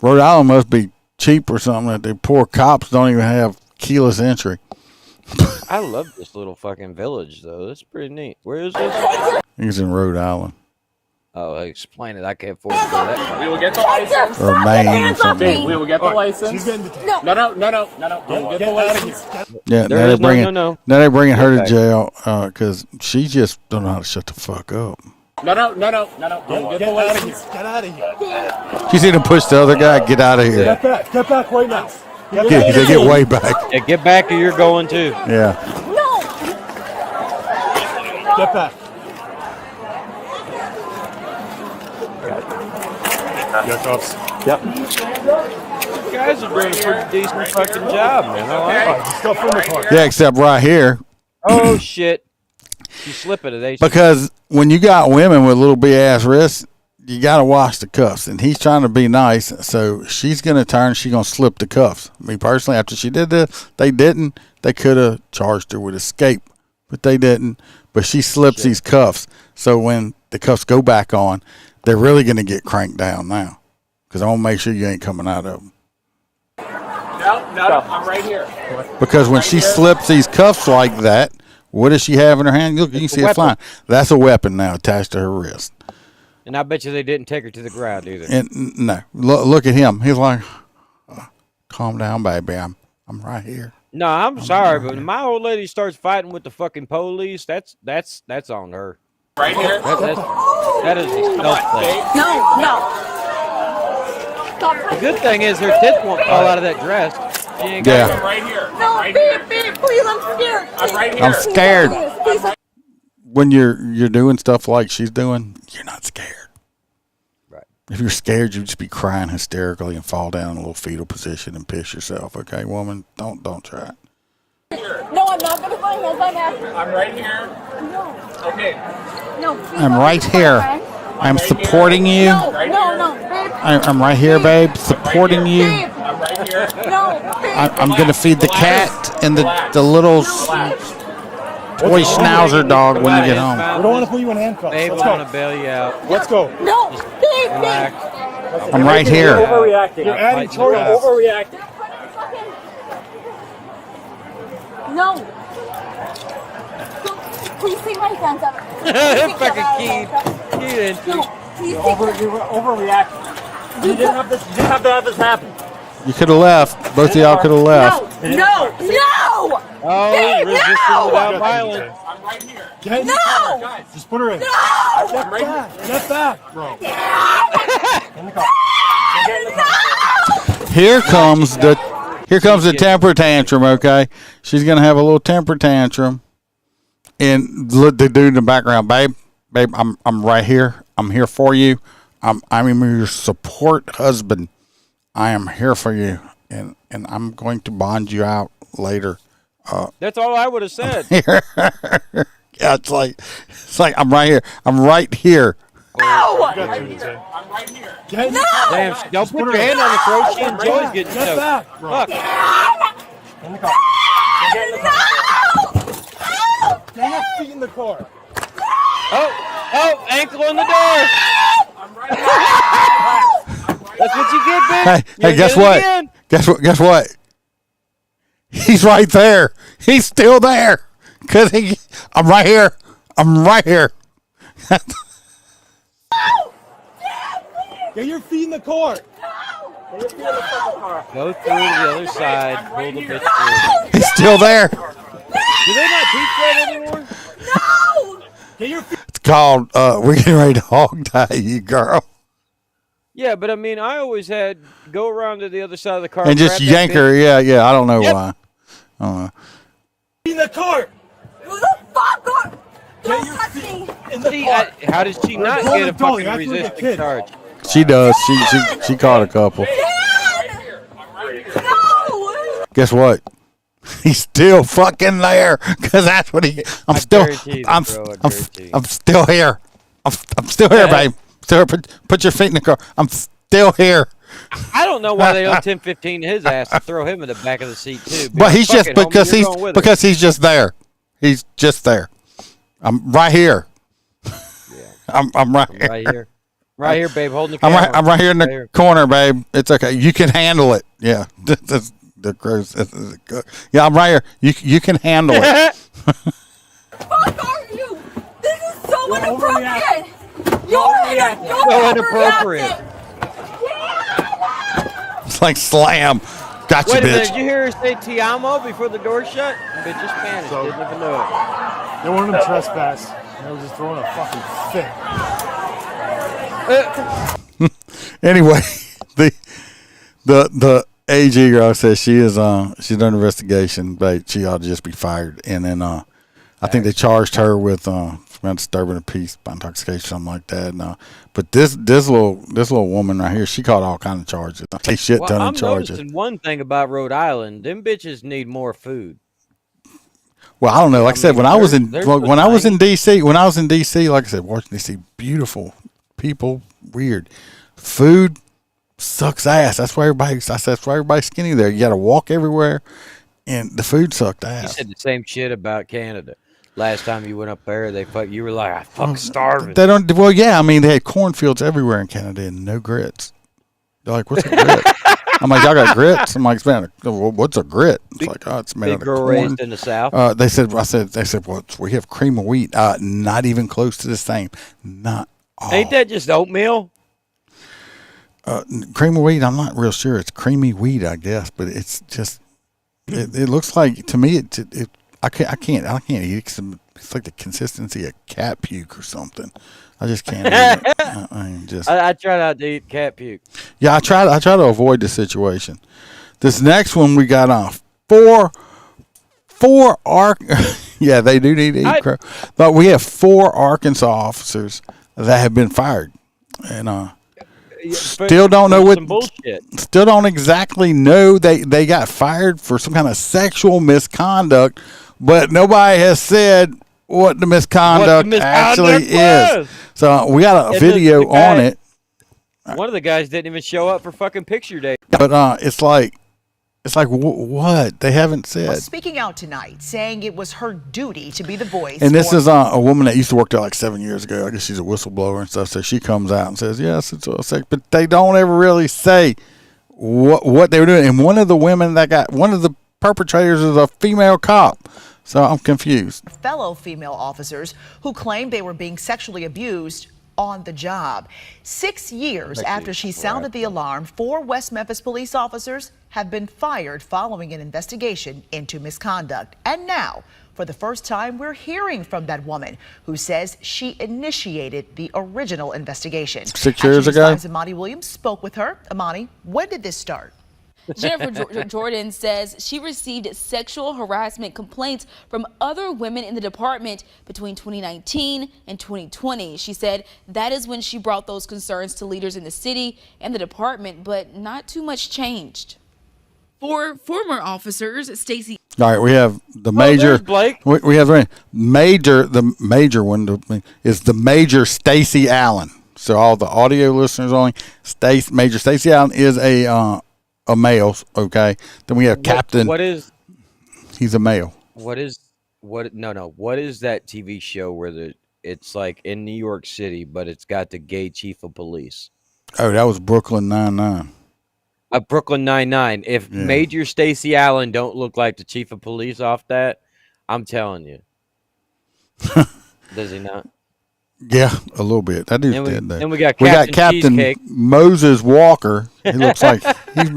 Rhode Island must be cheap or something that the poor cops don't even have keyless entry. I love this little fucking village, though. That's pretty neat. Where is this? He's in Rhode Island Oh, explain it. I can't afford to go that far. We will get the license. or Maine or something. We will get the license. She's getting detained. No. We'll get the license. Yeah, There now is they're no. now they're bringing her to Okay. jail because she just don't know how to shut the fuck up. No. We'll get the license. Get out of here. You see them push the other guy? Get out of here. Get back. Get back right now. They get way back. Yeah, get back or you're going too. Yeah. No. Get back. Your cuffs. Yep. You guys are doing a pretty decent fucking job, man. I like it. Still from the car. Yeah, except right here. Oh shit! You slipping today? Because when you got women with little big-ass wrists, you got to wash the cuffs. And he's trying to be nice, so she's going to turn. She's going to slip the cuffs. Me personally, after she did this, they didn't. They could have charged her with escape, but they didn't. But she slips these cuffs. So when the cuffs go back on, they're really going to get cranked down now. Because I want to make sure you ain't coming out of them. No, I'm right here. Because when she slips these cuffs like that, what does she have in her hand? Look, you can see it flying. That's a weapon now attached to her wrist. And I bet you they didn't take her to the ground either. And no, look at him. He's like, calm down, baby. I'm right here. No, I'm sorry, but when my old lady starts fighting with the fucking police, that's on her. Right here. That is a stealth thing. No. The good thing is her tits won't fall out of that dress. She ain't got Yeah. Right here. No, Right here. babe, please, I'm scared. I'm right here. I'm scared. Please. When you're doing stuff like she's doing, you're not scared. Right. If you're scared, you'd just be crying hysterically and fall down in a little fetal position and piss yourself. Okay, woman, don't try it. No, I'm not gonna find this. I'm asking. I'm right here. No. Okay. No, please, I'm right don't be my here. friend. I'm supporting you. No, babe. I'm right here, babe, supporting you. Babe. I'm right here. No, babe. I'm gonna feed the cat and the little toy schnauzer dog when you get home. We don't want to put you in handcuffs. Babe, Let's I go. want to bail you out. Let's go. No, babe, Relax. babe. I'm right You're here. overreacting. You're adding Might charges. just- Overreacting. No. Please take my hands up. Fucking key into No, please take my You were overreacting. You didn't have to have this happen. You could have left. Both of y'all could have left. No. Oh, Babe, resisting no! without violence. I'm right here. Get in the No! car, guys. Just put her in. No! Get back. Get back, bro. In the car. Get in the car. Here comes the temper tantrum. Okay, she's gonna have a little temper tantrum, and look, the dude in the background, babe, I'm right here. I'm here for you. I'm your support husband. I am here for you, and I'm going to bond you out later. That's all I would have said. Yeah, it's like I'm right here. I'm right here. No! I'm right here. Get in the car. Damn, don't put your hand on the throat. She enjoys getting Get choked. back, bro. Fuck. In the car. Get in the car. Get your feet in the car. Oh, ankle on the door. I'm right here. That's what you get, bitch. Hey, guess what? Guess what? He's right there. He's still there. I'm right here. I'm right here. Get your feet in the car. Go through to the other side. Pull the bitch through. He's still there. Do they not teach that anymore? No! Get your feet. It's called we're getting ready to hog tie you, girl. Yeah, but I mean, I always had go around to the other side of the car And just grab that yank bitch. her. Yeah. I don't know Yep. why. I don't know. In the car. Who the fuck are... Don't touch me! In the See, car. how did she not Hold get a it, Dolly. fucking That's what the resisting kid- charge? She does. She caught a couple. Dad! No! Guess what? He's still fucking there. Cause that's what he. I'm still. guarantee you, I'm. bro, I I'm. guarantee you. I'm still here. I'm still here, babe. Still here. Put your feet in the car. I'm still here. I don't know why they owe 10-15 to his ass to throw him in the back of the seat too. But he's Fuck just it, homie, because you're he's going with her. because he's just there. He's just there. I'm right here. I'm right here. right here, right here, babe, holding the I'm camera. right here in the Right here. corner, babe. It's okay. You can handle it. Yeah. That's the gross. Yeah, I'm right here. You can handle it. Fuck are you? This is so inappropriate! You're So inappropriate. It's like slam. Gotcha, Wait a minute, bitch. did you hear her say "Ti amo" before the door shut? Bitch is Spanish. So- Didn't even know it. They wanted him to trespass. I was just throwing a fucking fit. Anyway, the AG girl says she's under investigation, but she ought to just be fired. And then I I think they charged her with disturbing the peace by intoxication, something like that. And, but this little woman right here, she caught all kind of charges. They shit ton of charges. I'm noticing one thing about Rhode Island: them bitches need more food. Well, I don't know. Like I said, when I was in DC, like I said, Washington DC, beautiful people, weird food sucks ass. That's why everybody's skinny there. You got to walk everywhere, and the food sucked ass. You said the same shit about Canada. Last time you went up there, you were like, I fucking starving. They don't. Well, yeah. I mean, they had cornfields everywhere in Canada and no grits. They're like, what's a grit? I'm like, y'all got grits? I'm like, man, what's a grit? It's like, oh, it's made out of corn. Raised in the South. They said, well, we have cream of wheat. Not even close to the same. Not all. Ain't that just oatmeal? Cream of wheat, I'm not real sure. It's creamy wheat, I guess, but it's just, it looks like, to me, I can't eat it 'cause it's like the consistency of cat puke or something. I just can't eat it. I try not to eat cat puke. Yeah, I try to avoid the situation. This next one we got on four yeah, they do need to eat crap. But we have 4 Arkansas officers that have been fired, and still don't know what. Still don't exactly know they got fired for some kind of sexual misconduct, but nobody has said what the misconduct actually is. So we got a video on it. One of the guys didn't even show up for fucking picture day. But it's like what? They haven't said. Well, speaking out tonight, saying it was her duty to be the voice. And this is a woman that used to work there like 7 years ago. I guess she's a whistleblower and stuff. So she comes out and says, yes, it's all sex. But they don't ever really say what they were doing. And one of the perpetrators is a female cop. So I'm confused. Fellow female officers who claimed they were being sexually abused on the job. 6 years after she sounded the alarm, 4 West Memphis police officers have been fired following an investigation into misconduct. And now, for the first time, we're hearing from that woman who says she initiated the original investigation. 6 years ago? Amani Williams spoke with her. Amani, when did this start? Jennifer Jordan says she received sexual harassment complaints from other women in the department between 2019 and 2020. She said that is when she brought those concerns to leaders in the city and the department, but not too much changed. For former officers, Stacy. All right, we have the major. Blake. We have the major one is the Major Stacy Allen. So all the audio listeners only. Major Stacy Allen is a male, okay. Then we have Captain. He's a male. What is that TV show where it's like in New York City, but it's got the gay chief of police? Oh, that was Brooklyn Nine-Nine. Brooklyn Nine-Nine. If Major Stacy Allen don't look like the chief of police off that, I'm telling you. Does he not? Yeah, a little bit. That dude's dead though. Then we got Captain Moses Walker. He looks like he's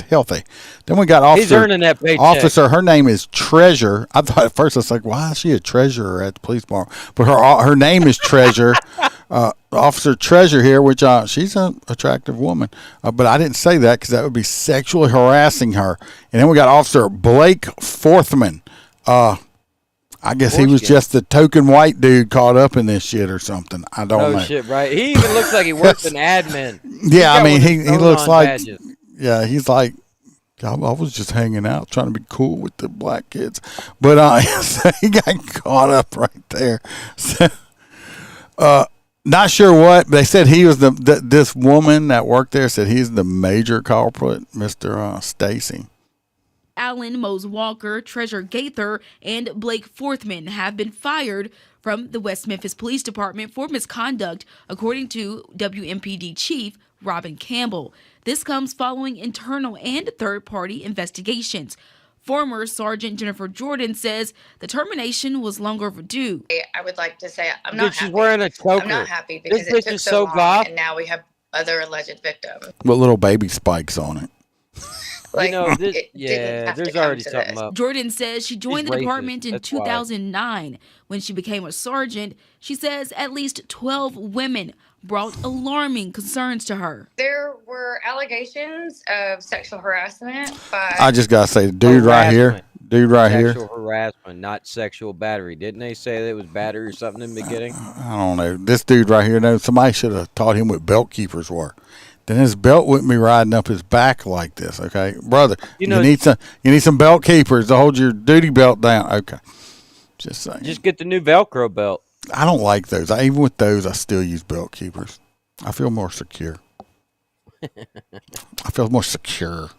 healthy. Then we got Officer. He's earning that paycheck. Officer, her name is Treasure. I thought at first I was like, why is she a treasurer at the police department? But her name is Treasure. Officer Treasure here, which she's an attractive woman, but I didn't say that because that would be sexually harassing her. And then we got Officer Blake Forthman. I guess he was just the token white dude caught up in this shit or something. I don't know. Oh shit, right? He even looks like he works in admin. Yeah, I mean he looks like badges. Yeah, he's like I was just hanging out trying to be cool with the black kids, but so he got caught up right there. So, not sure what they said. He was this woman that worked there said he's the major culprit, Mr. Stacy. Allen, Mose Walker, Treasure Gaither, and Blake Forthman have been fired from the West Memphis Police Department for misconduct, according to WMPD Chief Robin Campbell. This comes following internal and third-party investigations. Former Sergeant Jennifer Jordan says the termination was long overdue. I would like to say I'm not happy. She's wearing a choker. I'm not happy because this it took so long, goth. and now we have other alleged victims. With little baby spikes on it. Like, there's already something up. Jordan says she joined the department in 2009. When she became a sergeant, she says at least 12 women brought alarming concerns to her. There were allegations of sexual harassment by... I just got to say, the dude right here, dude right here. Sexual harassment, not sexual battery. Didn't they say that it was battery or something in the beginning? I don't know. This dude right here, no, somebody should have taught him what belt keepers were. Then his belt wouldn't be riding up his back like this, okay? Brother, you need some belt keepers to hold your duty belt down. Okay. Just saying. Just get the new Velcro belt. I don't like those. Even with those, I still use belt keepers. I feel more secure. I feel more secure.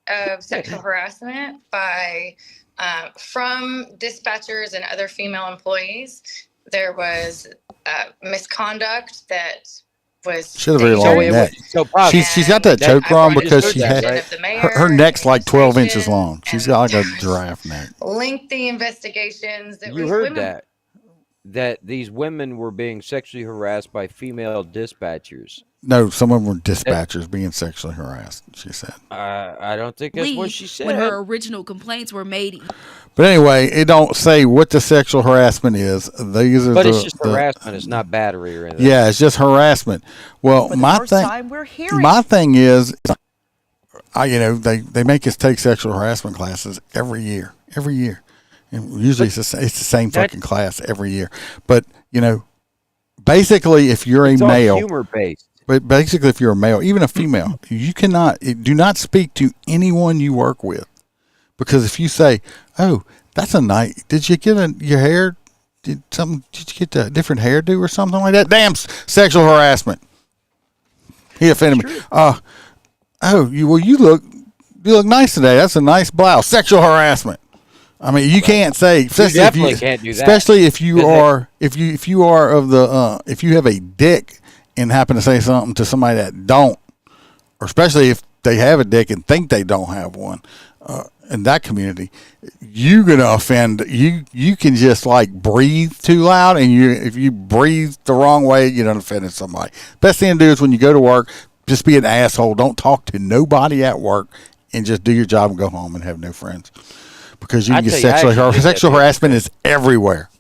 Of sexual harassment by from dispatchers and other female employees. There was misconduct that was. She had a very long neck. She's got that choker on because she had her neck's like 12 inches long. She's got like a giraffe neck. Lengthy investigations. You heard that these women were being sexually harassed by female dispatchers. No, some of them were dispatchers being sexually harassed, she said. I don't think that's what she said. When her original complaints were made. But anyway, it don't say what the sexual harassment is. But it's just harassment. It's not battery or anything. Yeah, it's just harassment. Well, my thing is, they make us take sexual harassment classes every year. And usually it's the same fucking class every year. But, basically, if you're a male. Humor-based. But basically, if you're a male, even a female, you do not speak to anyone you work with. Because if you say, oh, that's a night, did you get your hair, did you get a different hairdo or something like that? Damn, sexual harassment. He offended me. You look nice today. That's a nice blouse. Sexual harassment. I mean, you can't say, especially can't do that. Especially if you have a dick and happen to say something to somebody that don't, or especially if they have a dick and think they don't have one, in that community, you're gonna offend. You can just like breathe too loud, and if you breathe the wrong way, you done offended somebody. Best thing to do is when you go to work, just be an asshole. Don't talk to nobody at work, and just do your job and go home and have no friends. Because you can get sexual harassment is everywhere.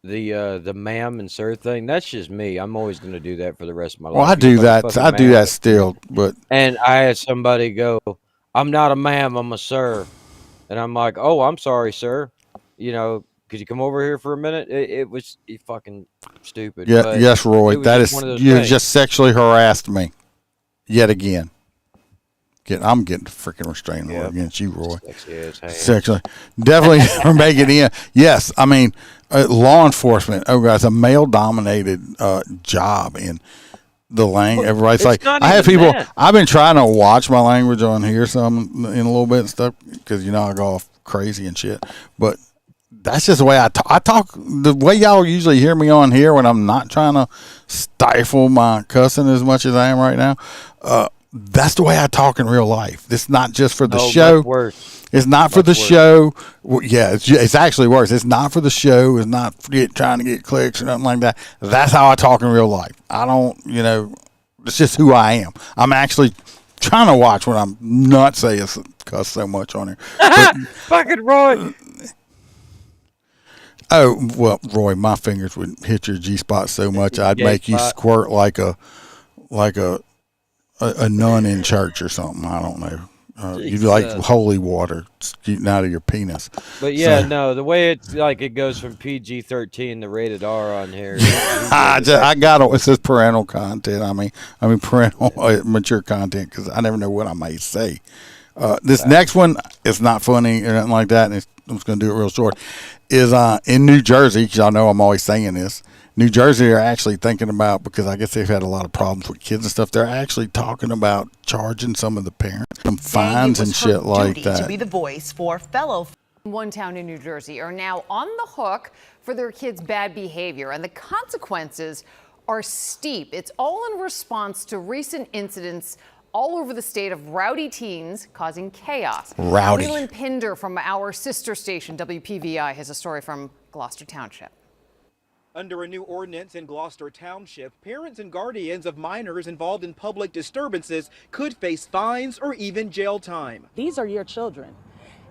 The ma'am and sir thing, that's just me. I'm always going to do that for the rest of my life. Well, I do that. I do that still. And I had somebody go, I'm not a ma'am, I'm a sir. And I'm like, oh, I'm sorry, sir. Could you come over here for a minute? It was fucking stupid. Yeah, yes, Roy. You just sexually harassed me yet again. I'm getting freaking restraining order against you, Roy. Sexually. Definitely never make it in. Yes, I mean, law enforcement, guys, a male-dominated job in the language. Everybody's like, I have people, I've been trying to watch my language on here some in a little bit and stuff because, I go off crazy and shit. But that's just the way I talk. The way y'all usually hear me on here when I'm not trying to stifle my cussing as much as I am right now. That's the way I talk in real life. It's not just for the show. Worse. It's not for the show. Yeah, it's actually worse. It's not for the show. It's not trying to get clicks or nothing like that. That's how I talk in real life. I don't, it's just who I am. I'm actually trying to watch when I'm not saying cuss so much on here. Fucking Roy. Oh, well, Roy, my fingers would hit your G-spot so much I'd make you squirt like a nun in church or something. I don't know. You'd like holy water shooting out of your penis. But the way it's like it goes from PG-13 to rated R on here. It says parental content. I mean parental mature content because I never know what I may say. This next one is not funny or nothing like that, and I'm just going to do it real short. Is in New Jersey, because y'all know I'm always saying this. New Jersey are actually thinking about, because I guess they've had a lot of problems with kids and stuff, they're actually talking about charging some of the parents some fines and shit like that. To be the voice for fellow. One town in New Jersey are now on the hook for their kids' bad behavior, and the consequences are steep. It's all in response to recent incidents all over the state of rowdy teens causing chaos. Rowdy. Leland Pinder from our sister station, WPVI, has a story from Gloucester Township. Under a new ordinance in Gloucester Township, parents and guardians of minors involved in public disturbances could face fines or even jail time. These are your children.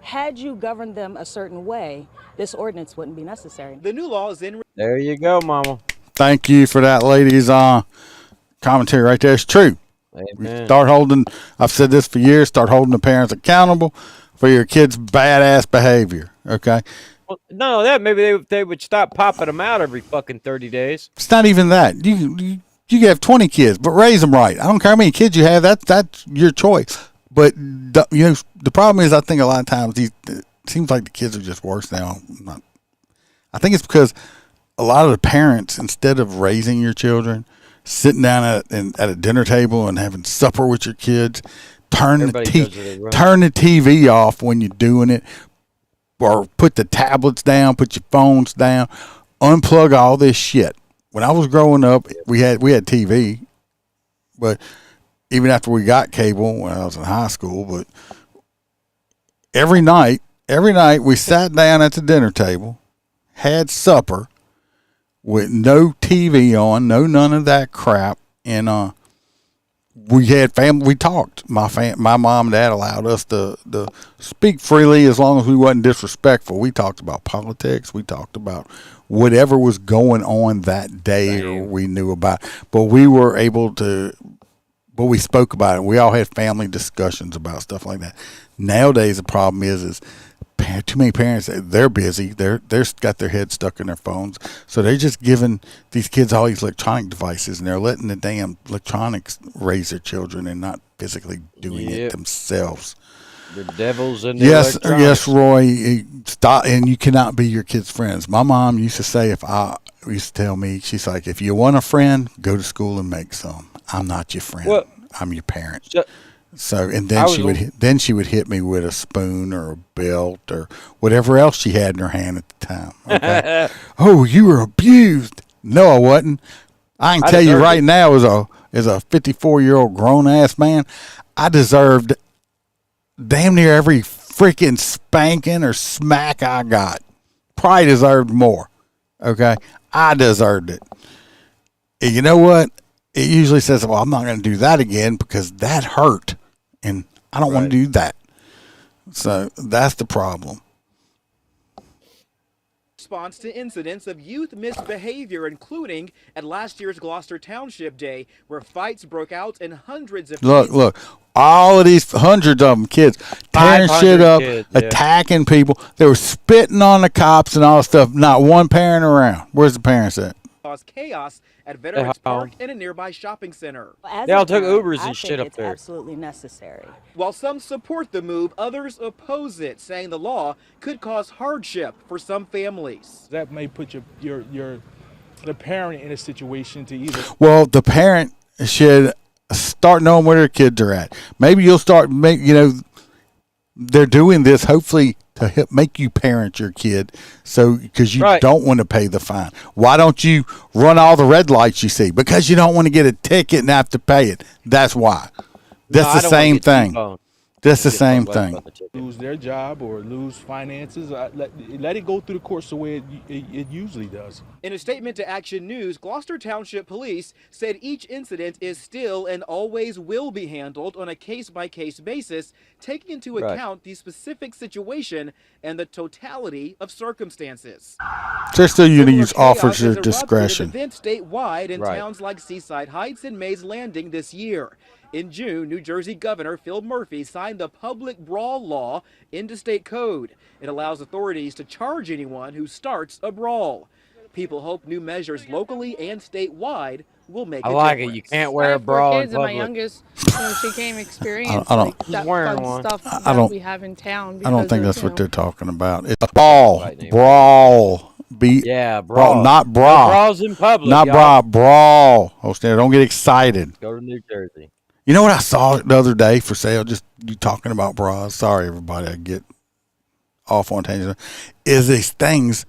Had you governed them a certain way, this ordinance wouldn't be necessary. The new law is in. There you go, Mama. Thank you for that, ladies. Commentary right there. It's true. Amen. I've said this for years, start holding the parents accountable. for your kid's badass behavior. Okay, Well, no, that maybe they would stop popping them out every fucking 30 days. it's not even that. You can have 20 kids, but raise them right. I don't care how many kids you have. That's your choice. But the problem is, I think a lot of times it seems like the kids are just worse now. I think it's because a lot of the parents, instead of raising your children, sitting down at a dinner table and having supper with your kids, turn the TV off when you're doing it, or put the tablets down, put your phones down, unplug all this shit. When I was growing up, we had TV, but even after we got cable when I was in high school, but every night we sat down at the dinner table, had supper with no TV on, none of that crap, and we had family. We talked. My mom and dad allowed us to speak freely as long as we wasn't disrespectful. We talked about politics. We talked about whatever was going on that day, or we knew about. But we were able to. But we spoke about it. We all had family discussions about stuff like that. Nowadays, the problem is too many parents. They're busy. They're got their heads stuck in their phones, so they're just giving these kids all these electronic devices, and they're letting the damn electronics raise their children and not physically doing it themselves. The devil's in the electronics. Yes, Roy. Stop, and you cannot be your kids' friends. My mom used to say, used to tell me, she's like, if you want a friend, go to school and make some. I'm not your friend. Well, I'm your parent. So, and then she would hit me with a spoon or a belt or whatever else she had in her hand at the time. Okay? Oh, you were abused. No, I wasn't. I can tell you right now, as a 54-year-old grown ass man, I deserved damn near every freaking spanking or smack I got. Probably deserved more. Okay, I deserved it. And you know what? It usually says, well, I'm not going to do that again because that hurt. And I don't want to do that. So that's the problem. Response to incidents of youth misbehavior, including at last year's Gloucester Township Day, where fights broke out and hundreds of Look, all of these hundreds of them kids tearing shit up, attacking people. They were spitting on the cops and all stuff. Not one parent around. Where's the parents at? Caused chaos at Veterans Park and a nearby shopping center. They all took Ubers and shit up there. Absolutely necessary. While some support the move, others oppose it, saying the law could cause hardship for some families. That may put the parent in a situation to either. Well, the parent should start knowing where their kids are at. Maybe you'll start they're doing this hopefully to make you parent your kid, so because you don't want to pay the fine. Why don't you run all the red lights you see? Because you don't want to get a ticket and have to pay it. That's why. That's the same thing. That's the same thing. Lose their job or lose finances. Let it go through the course the way it usually does. In a statement to Action News, Gloucester Township Police said each incident is still and always will be handled on a case-by-case basis, taking into account the specific situation and the totality of circumstances. They're still going to use officer discretion. Events statewide in towns like Seaside Heights and Mays Landing this year. In June, New Jersey Governor Phil Murphy signed the public brawl law into state code. It allows authorities to charge anyone who starts a brawl. People hope new measures locally and statewide will make a difference. I like it. You can't wear a bra in public. My youngest, she came experience I don't, that wearing fun one. stuff I don't, that we have in town. I don't think that's what they're talking about. It's brawl. Brawl. Brawl, not bra. No bras in public. Not bra, brawl. Don't get excited. Go to New Jersey. You know what I saw the other day for sale? Just you talking about bras. Sorry, everybody. I get off on tangent. Is these things?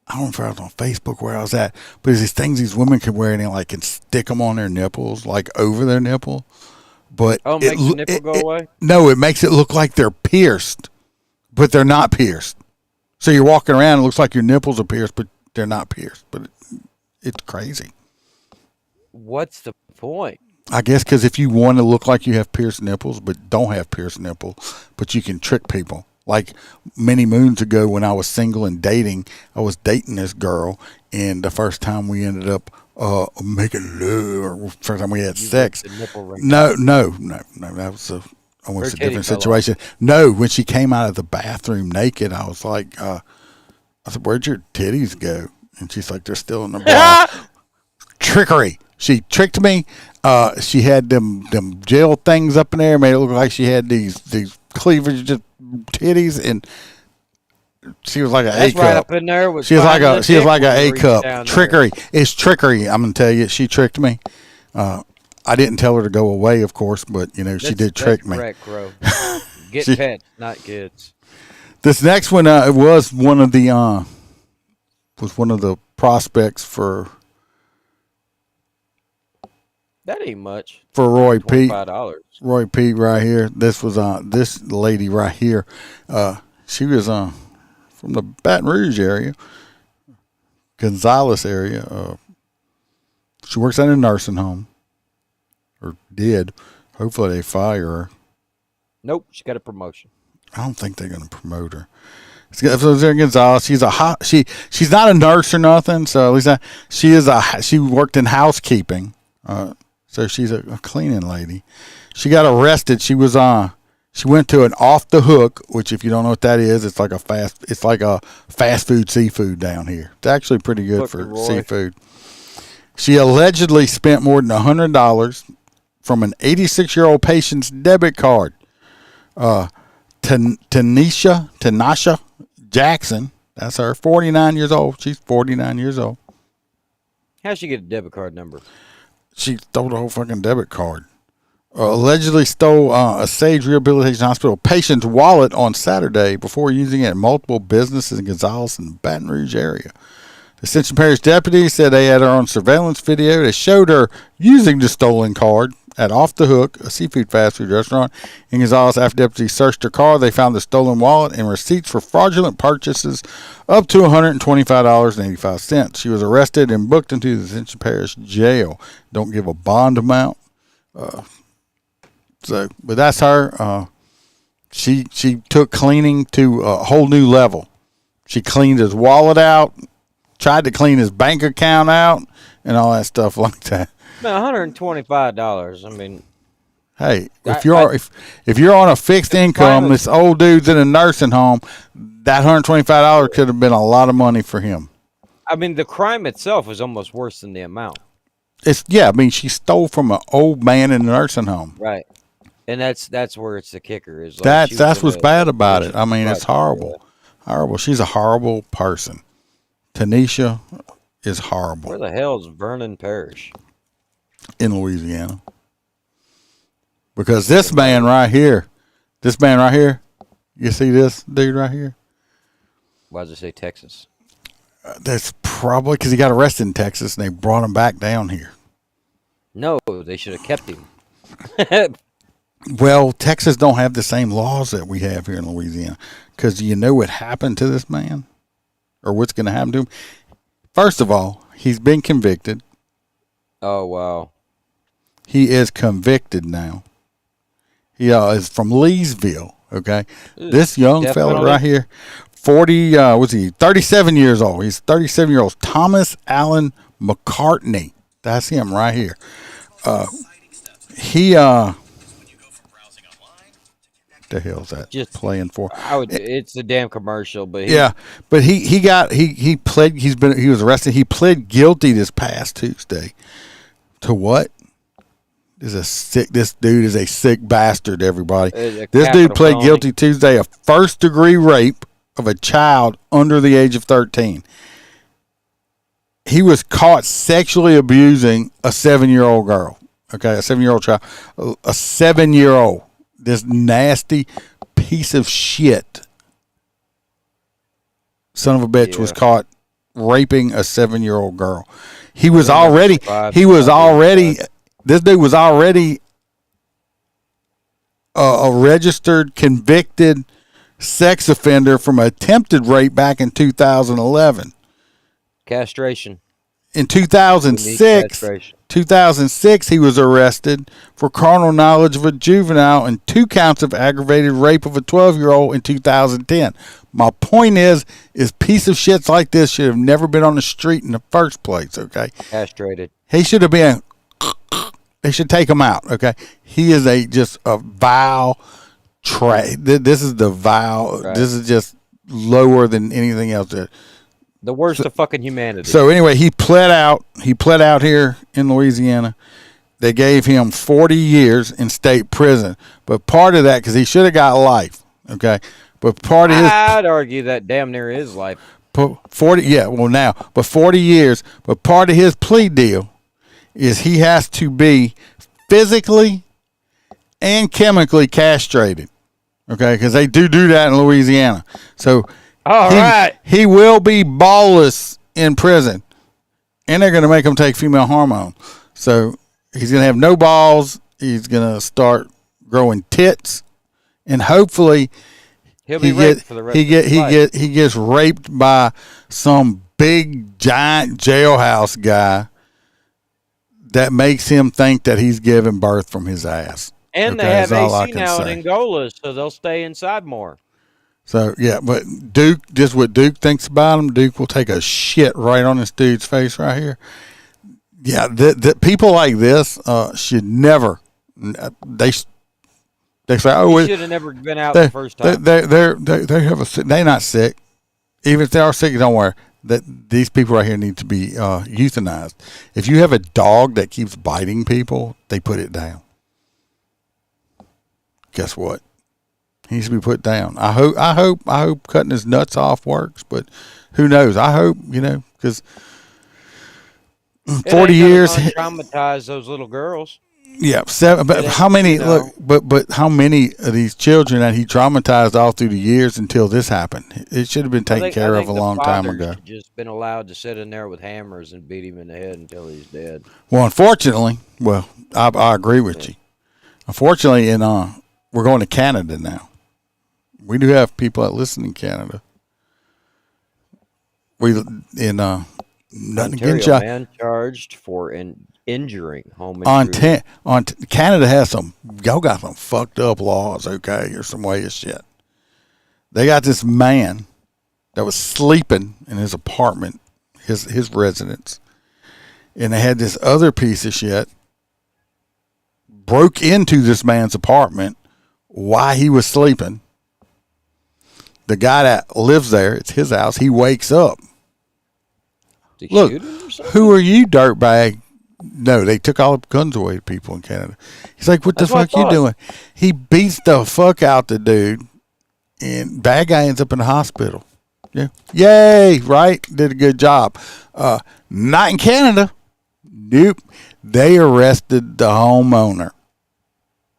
I don't know if I was on Facebook where I was at, but is these things these women can wear and they can stick them on their nipples, like over their nipple. But makes the nipple go away? No, it makes it look like they're pierced, but they're not pierced. So you're walking around, it looks like your nipples are pierced, but they're not pierced. But it's crazy. What's the point? I guess because if you want to look like you have pierced nipples, but don't have pierced nipples, but you can trick people. Like many moons ago when I was single and dating, I was dating this girl, and the first time we ended up making love, or first time we had sex. No, that was almost a titty different fell off. situation. No, when she came out of the bathroom naked, I was like, I said, "Where'd your titties go?" And she's like, "They're still in the bra." Trickery. She tricked me. She had them gel things up in there, made it look like she had these cleavage just titties, and she was like an That's A cup. right up in there with She was like finding a she was dick like when an you A reach cup. down there. Trickery. It's trickery. I'm gonna tell you, she tricked me. I didn't tell her to go away, of course, but she did trick me. Correct, Crow. Get She- pets, not kids. This next one it was one of the prospects for That ain't much. Roy Pete. $25. Roy Pete right here. This was this lady right here. She was from the Baton Rouge area, Gonzales area. She works at a nursing home, or did. Hopefully they fire her. Nope, she got a promotion. I don't think they're going to promote her. So there Gonzales. She's she's not a nurse or nothing. So at least she worked in housekeeping. So she's a cleaning lady. She got arrested. She went to an Off the Hook, which if you don't know what that is, it's like a fast food seafood down here. It's actually pretty good for seafood. She allegedly spent more than $100 from an 86-year-old patient's debit card. Tanisha Jackson, that's her, 49 years old. She's 49 years old. How'd she get a debit card number? She stole the whole fucking debit card. Allegedly stole a Sage Rehabilitation Hospital patient's wallet on Saturday before using it at multiple businesses in Gonzales and the Baton Rouge area. The Ascension Parish deputy said they had her on surveillance video. They showed her using the stolen card at Off the Hook, a seafood fast food restaurant in Gonzales. After deputies searched her car, they found the stolen wallet and receipts for fraudulent purchases up to $125.85. She was arrested and booked into the Ascension Parish jail. Don't give a bond amount. But that's her. She took cleaning to a whole new level. She cleaned his wallet out, tried to clean his bank account out, and all that stuff like that. Man, $125. I mean, hey, if you're on a fixed income, this old dude's in a nursing home, that $125 could have been a lot of money for him. I mean, the crime itself is almost worse than the amount. She stole from an old man in a nursing home. Right. And that's where it's the kicker is. Like that's what's bad about it. I mean, it's horrible. Horrible. She's a horrible person. Tanisha is horrible. Where the hell is Vernon Parish? In Louisiana. Because this man right here, you see this dude right here? Why does it say Texas? That's probably because he got arrested in Texas and they brought him back down here. No, they should have kept him. Well, Texas don't have the same laws that we have here in Louisiana. Because you know what happened to this man? Or what's going to happen to him? First of all, he's been convicted. Oh, wow. He is convicted now. He is from Leesville, okay? This young fella right here, 37 years old. He's 37-year-old Thomas Allen McCartney. That's him right here. The hell's that just playing for? It's a damn commercial, but he was arrested. He pled guilty this past Tuesday to what? This dude is a sick bastard, everybody. This dude pled guilty Tuesday of first-degree rape of a child under the age of 13. He was caught sexually abusing a 7-year-old girl. Okay, a 7-year-old child. A 7-year-old. This nasty piece of shit son of a bitch was caught raping a 7-year-old girl. This dude was already a registered, convicted sex offender from attempted rape back in 2011. Castration. In 2006, he was arrested for carnal knowledge of a juvenile and 2 counts of aggravated rape of a 12-year-old in 2010. My point is piece of shits like this should have never been on the street in the first place, okay? Castrated. He should have been They should take him out. Okay, he is just a vile trash. This is the vile. Right. This is just lower than anything else. The worst of fucking humanity. So anyway, he pled out. He pled out here in Louisiana. They gave him 40 years in state prison, but part of that because he should have got life. Okay, but part of his. I'd argue that damn near is life. 40, yeah, well now, but 40 years, but part of his plea deal is he has to be physically and chemically castrated, okay, because they do that in Louisiana. So he will be ballless in prison, and they're going to make him take female hormone. So he's going to have no balls, he's going to start growing tits, and hopefully He'll be raped for the rest of his life. He gets raped by some big giant jailhouse guy that makes him think that he's giving birth from his ass. And they have AC now in Angola, so they'll stay inside more. So yeah, but Duke, just what Duke thinks about him, Duke will take a shit right on this dude's face right here. Yeah, the people like this should never. They say, "Oh, he should have never been out the first time." They're not sick. Even if they are sick, don't worry. These people right here need to be euthanized. If you have a dog that keeps biting people, they put it down. Guess what? He needs to be put down. I hope cutting his nuts off works, but who knows? I hope, because 40 years traumatize those little girls. Yeah, 7. But how many? Look, but how many of these children that he traumatized all through the years until this happened? It should have been taken care of a long time ago. Just been allowed to sit in there with hammers and beat him in the head until he's dead. Well, unfortunately, I agree with you. Unfortunately, we're going to Canada now. We do have people that listen in Canada. Nothing against y'all. Man charged for injuring home intruder. Canada has y'all got some fucked up laws, okay, or some way of shit. They got this man that was sleeping in his apartment, his residence, and they had this other piece of shit broke into this man's apartment while he was sleeping. The guy that lives there, it's his house, he wakes up. Look, who are you, dirtbag? No, they took all the guns away to people in Canada. He's like, what the fuck you doing? He beats the fuck out the dude, and bad guy ends up in the hospital. Yeah, yay, right? Did a good job. Not in Canada. Nope. They arrested the homeowner.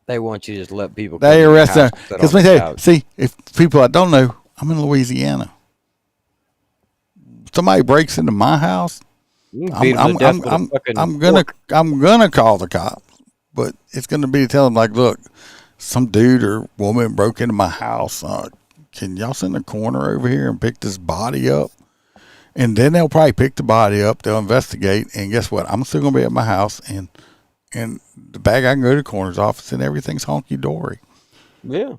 They want you to just let people. They arrested him because let me tell you. See, if people I don't know, I'm in Louisiana. Somebody breaks into my house. I'm gonna call the cops, but it's gonna be to tell them like, look, some dude or woman broke into my house. Can y'all send a coroner over here and pick this body up? And then they'll probably pick the body up. They'll investigate, and guess what? I'm still gonna be at my house, and the bag I can go to the coroner's office, and everything's honky dory. Yeah,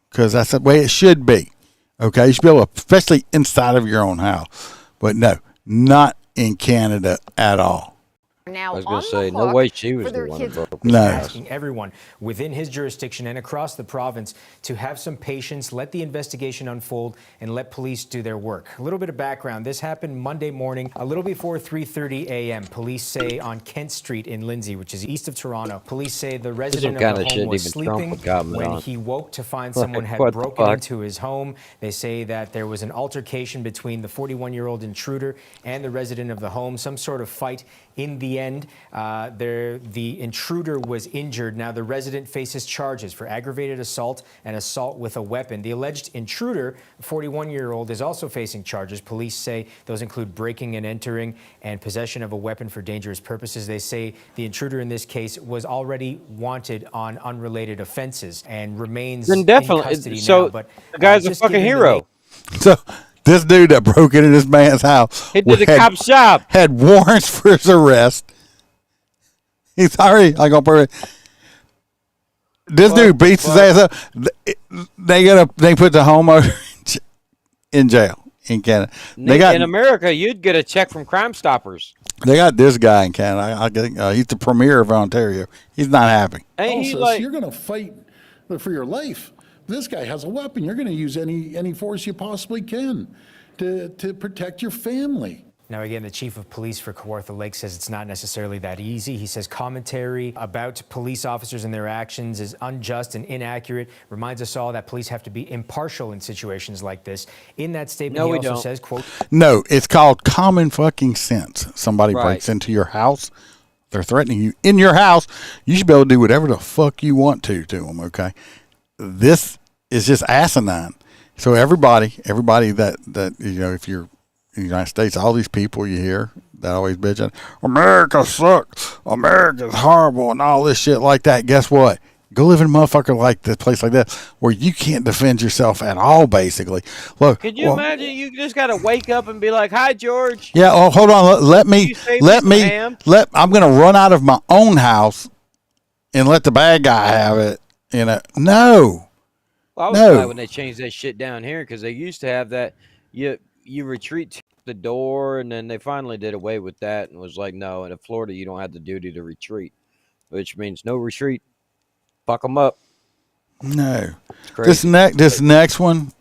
because that's the way it should be. Okay, you should be able to, especially inside of your own house. But no, not in Canada at all. Now, I was going to say, no way she was the one who broke it. No. Asking everyone within his jurisdiction and across the province to have some patience, let the investigation unfold, and let police do their work. A little bit of background. This happened Monday morning, a little before 3:30 a.m. Police say on Kent Street in Lindsay, which is east of Toronto. Police say the resident of the home was sleeping when he woke to find someone had broken into his home. They say that there was an altercation between the 41-year-old intruder and the resident of the home, some sort of fight. In the end, the intruder was injured. Now, the resident faces charges for aggravated assault and assault with a weapon. The alleged intruder, a 41-year-old, is also facing charges. Police say those include breaking and entering and possession of a weapon for dangerous purposes. They say the intruder in this case was already wanted on unrelated offenses and remains in custody now. But the guy's a fucking hero. So this dude that broke into this man's house, he did the cop's job, had warrants for his arrest. He's sorry, I'm gonna prove it. This dude beats his ass up. They put the homeowner in jail in Canada. In America, you'd get a check from Crime Stoppers. They got this guy in Canada. I think he's the premier of Ontario. He's not happy. Ain't he Also, like, you're going to fight for your life. This guy has a weapon. You're going to use any force you possibly can to protect your family. Now, again, the chief of police for Kawartha Lake says it's not necessarily that easy. He says commentary about police officers and their actions is unjust and inaccurate. Reminds us all that police have to be impartial in situations like this. In that statement, he also says, quote, no, it's called common fucking sense. Somebody breaks into your house. They're threatening you in your house. You should be able to do whatever the fuck you want to them, okay? This is just asinine. So everybody that you know, if you're in the United States, all these people you hear that always bitching, America sucks, America's horrible, and all this shit like that. Guess what? Go live in a motherfucker like this place like that where you can't defend yourself at all, basically. Look, could you imagine you just got to wake up and be like, hi, George. Yeah, oh, hold on. I'm going to run out of my own house and let the bad guy have it. You know, no. Well, I was glad when they changed that shit down here because they used to have that. You retreat to the door, and then they finally did away with that and was like, no, in Florida, you don't have the duty to retreat, which means no retreat. Fuck them up. No. This next one,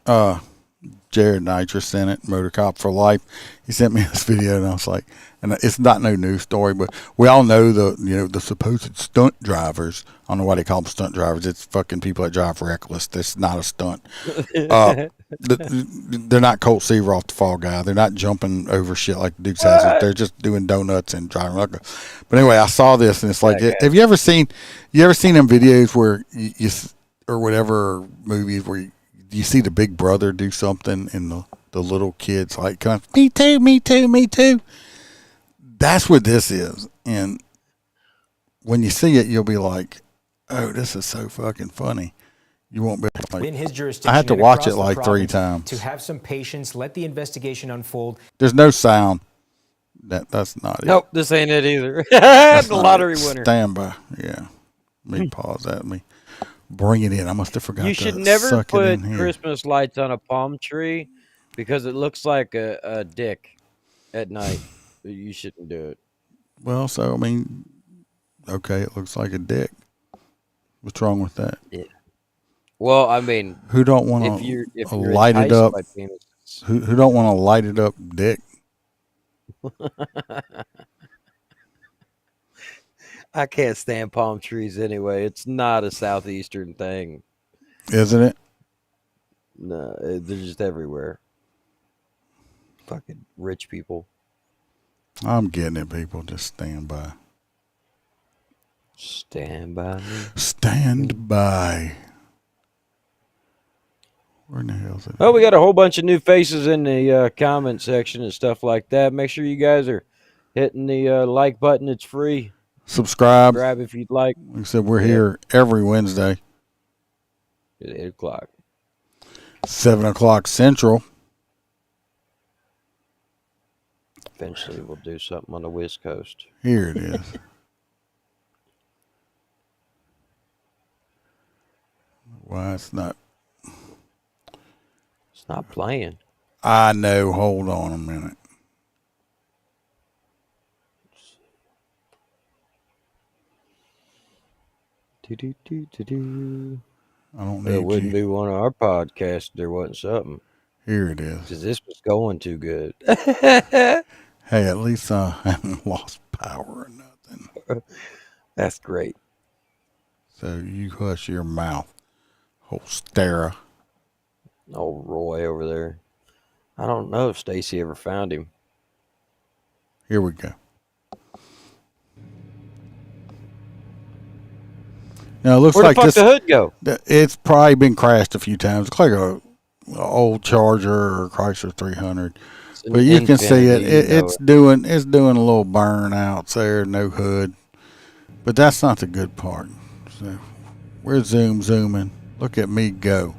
Jared Nitrous sent it, Motor Cop for Life. He sent me this video, and I was like, and it's not no news story, but we all know the supposed stunt drivers. I don't know why they call them stunt drivers. It's fucking people that drive reckless. That's not a stunt. They're not Colt Seaver off the Fall Guy. They're not jumping over shit like the Dukes has. They're just doing donuts and driving reckless. But anyway, I saw this, and it's like, have you ever seen them videos where you or whatever movies where you see the big brother do something and the little kids like, kind of, me too, me too, me too. That's what this is. And when you see it, you'll be like, oh, this is so fucking funny. You won't be like, in his jurisdiction, I had to watch it like 3 times. To have some patience, let the investigation unfold. There's no sound. That's not it. Nope, this ain't it either. The lottery winner. Stand by. Yeah. Let me pause that. Let me bring it in. I must have forgot. You should never put Christmas lights on a palm tree because it looks like a dick at night. You shouldn't do it. Well, so I mean, okay, it looks like a dick. What's wrong with that? Yeah. Well, I mean, who don't want to light it up? Who don't want to light it up, dick? I can't stand palm trees anyway. It's not a southeastern thing, isn't it? No, they're just everywhere. Fucking rich people. I'm getting it, people. Just stand by. Stand by me. Stand by. Where in the hell is it? Oh, we got a whole bunch of new faces in the comment section and stuff like that. Make sure you guys are hitting the like button. It's free. Subscribe if you'd like. Like I said, we're here every Wednesday. At 8 o'clock. 7 o'clock Central. Eventually, we'll do something on the West Coast. Here it is. Why it's not? It's not playing. I know. Hold on a minute. I don't need It wouldn't be one of our podcasts if there wasn't something. Here it is. Because this was going too good. Hey, at least I haven't lost power or nothing. That's great. So you hush your mouth, whole Stara. Old Roy over there. I don't know if Stacy ever found him. Here we go. Now it looks Where like the fuck the hood go? It's probably been crashed a few times. It's like a old Charger or Chrysler 300, but you can see it. It's doing a little burnouts there. No hood, but that's not the good part. So we're zooming. Look at me go.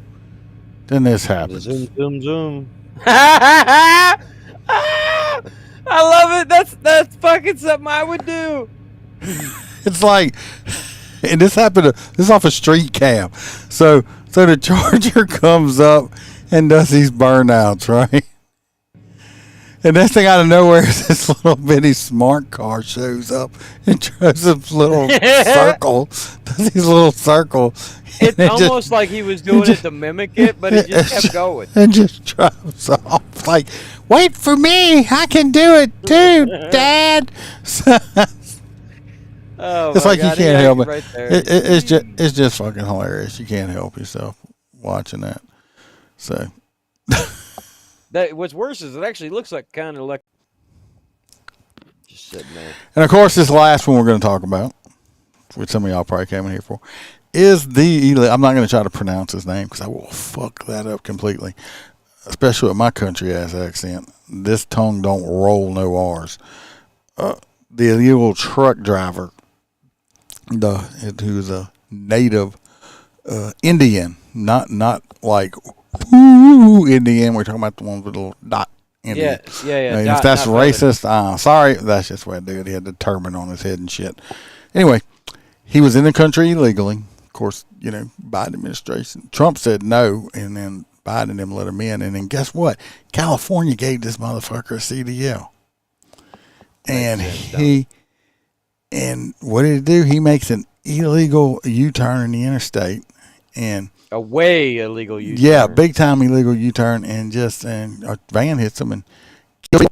Then this happens. Zoom. I love it. That's fucking something I would do. It's like, and this happened. This is off a street cam. So the Charger comes up and does these burnouts, right? And next thing out of nowhere is this little bitty smart car shows up and does this little circle. Does these little circles. It's almost like he was doing it to mimic it, but he just kept going. And just drives off. Like, wait for me. I can do it too, Dad. Oh, it's like God, you can't help it. right there. It's just fucking hilarious. You can't help yourself watching that. So what's worse is it actually looks like kind of like just sitting there. And of course, this last one we're going to talk about, which some of y'all probably came in here for, is I'm not going to try to pronounce his name because I will fuck that up completely, especially with my country ass accent. This tongue don't roll no R's. The illegal truck driver, who's a native Indian, not like Indian. We're talking about the one with the little dot Indian. Yeah. And if that's racist, sorry, that's just what I do. He had the turban on his head and shit. Anyway, he was in the country illegally. Of course, Biden administration. Trump said no, and then Biden didn't let him in. And then guess what? California gave this motherfucker a CDL. And what did he do? He makes an illegal U-turn in the interstate, and a way illegal U-turn. Yeah, big time illegal U-turn, and a van hits him and kills him.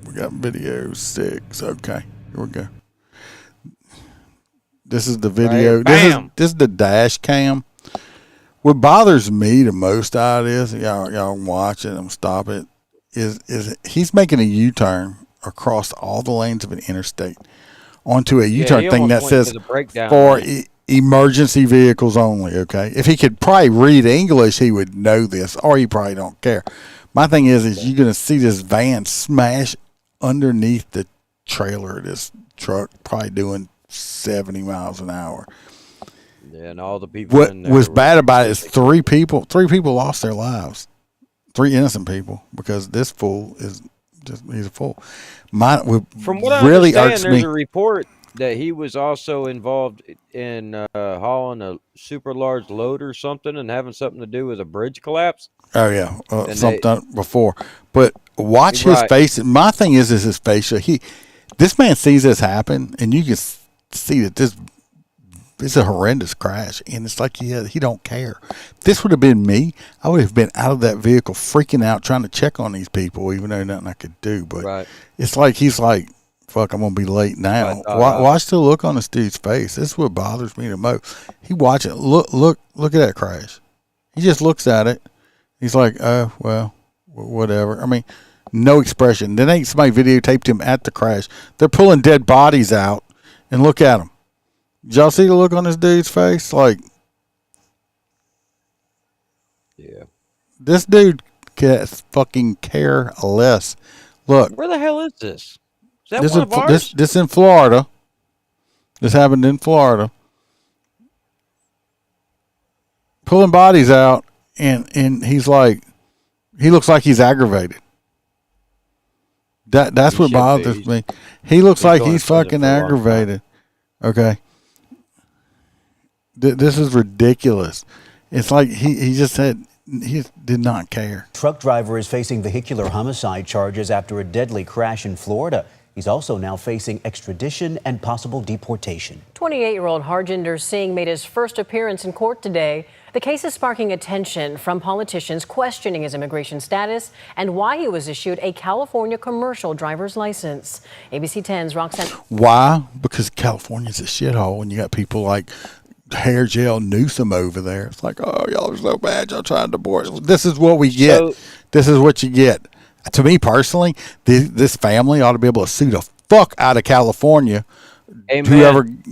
We got video 6. Okay, here we go. This is the video. Right. This is the dash cam. What bothers me the most out of this, y'all watch it and stop it, is he's making a U-turn across all the lanes of an interstate onto a U-turn thing that says for emergency vehicles only, okay? If he could probably read English, he would know this, or he probably don't care. My thing is you're going to see this van smash underneath the trailer of this truck, probably doing 70 miles an hour. Yeah, and all the people What in there was bad about it is three people lost their lives. 3 innocent people, because this fool he's a fool. From what I really understand, there's a report that he was also involved in hauling a super large load or something and having something to do with a bridge collapse. Oh yeah, something before. But watch his face. My thing is his facial. This man sees this happen, and you can see that this is a horrendous crash, and it's like he don't care. If this would have been me, I would have been out of that vehicle freaking out trying to check on these people, even though nothing I could do. But it's like he's like, fuck, I'm gonna be late now. Watch the look on this dude's face. This is what bothers me the most. He watch it. Look at that crash. He just looks at it. He's like, oh well, whatever. I mean, no expression. Then ain't somebody videotaped him at the crash. They're pulling dead bodies out, and look at him. Did y'all see the look on this dude's face? Like, yeah, this dude can't fucking care less. Look, where the hell is this? Is that one of ours? This in Florida. This happened in Florida. Pulling bodies out, and he's like, he looks like he's aggravated. That's what bothers me. He looks like he's fucking aggravated. Okay. This is ridiculous. It's like he just said he did not care. Truck driver is facing vehicular homicide charges after a deadly crash in Florida. He's also now facing extradition and possible deportation. 28-year-old Harjinder Singh made his first appearance in court today. The case is sparking attention from politicians questioning his immigration status and why he was issued a California commercial driver's license. ABC 10's Roxanne. Why? Because California's a shithole, and you got people like hair gel Newsom over there. It's like, oh, y'all are so bad. Y'all trying to divorce. This is what we get. This is what you get. To me personally, this family ought to be able to sue the fuck out of California. Amen.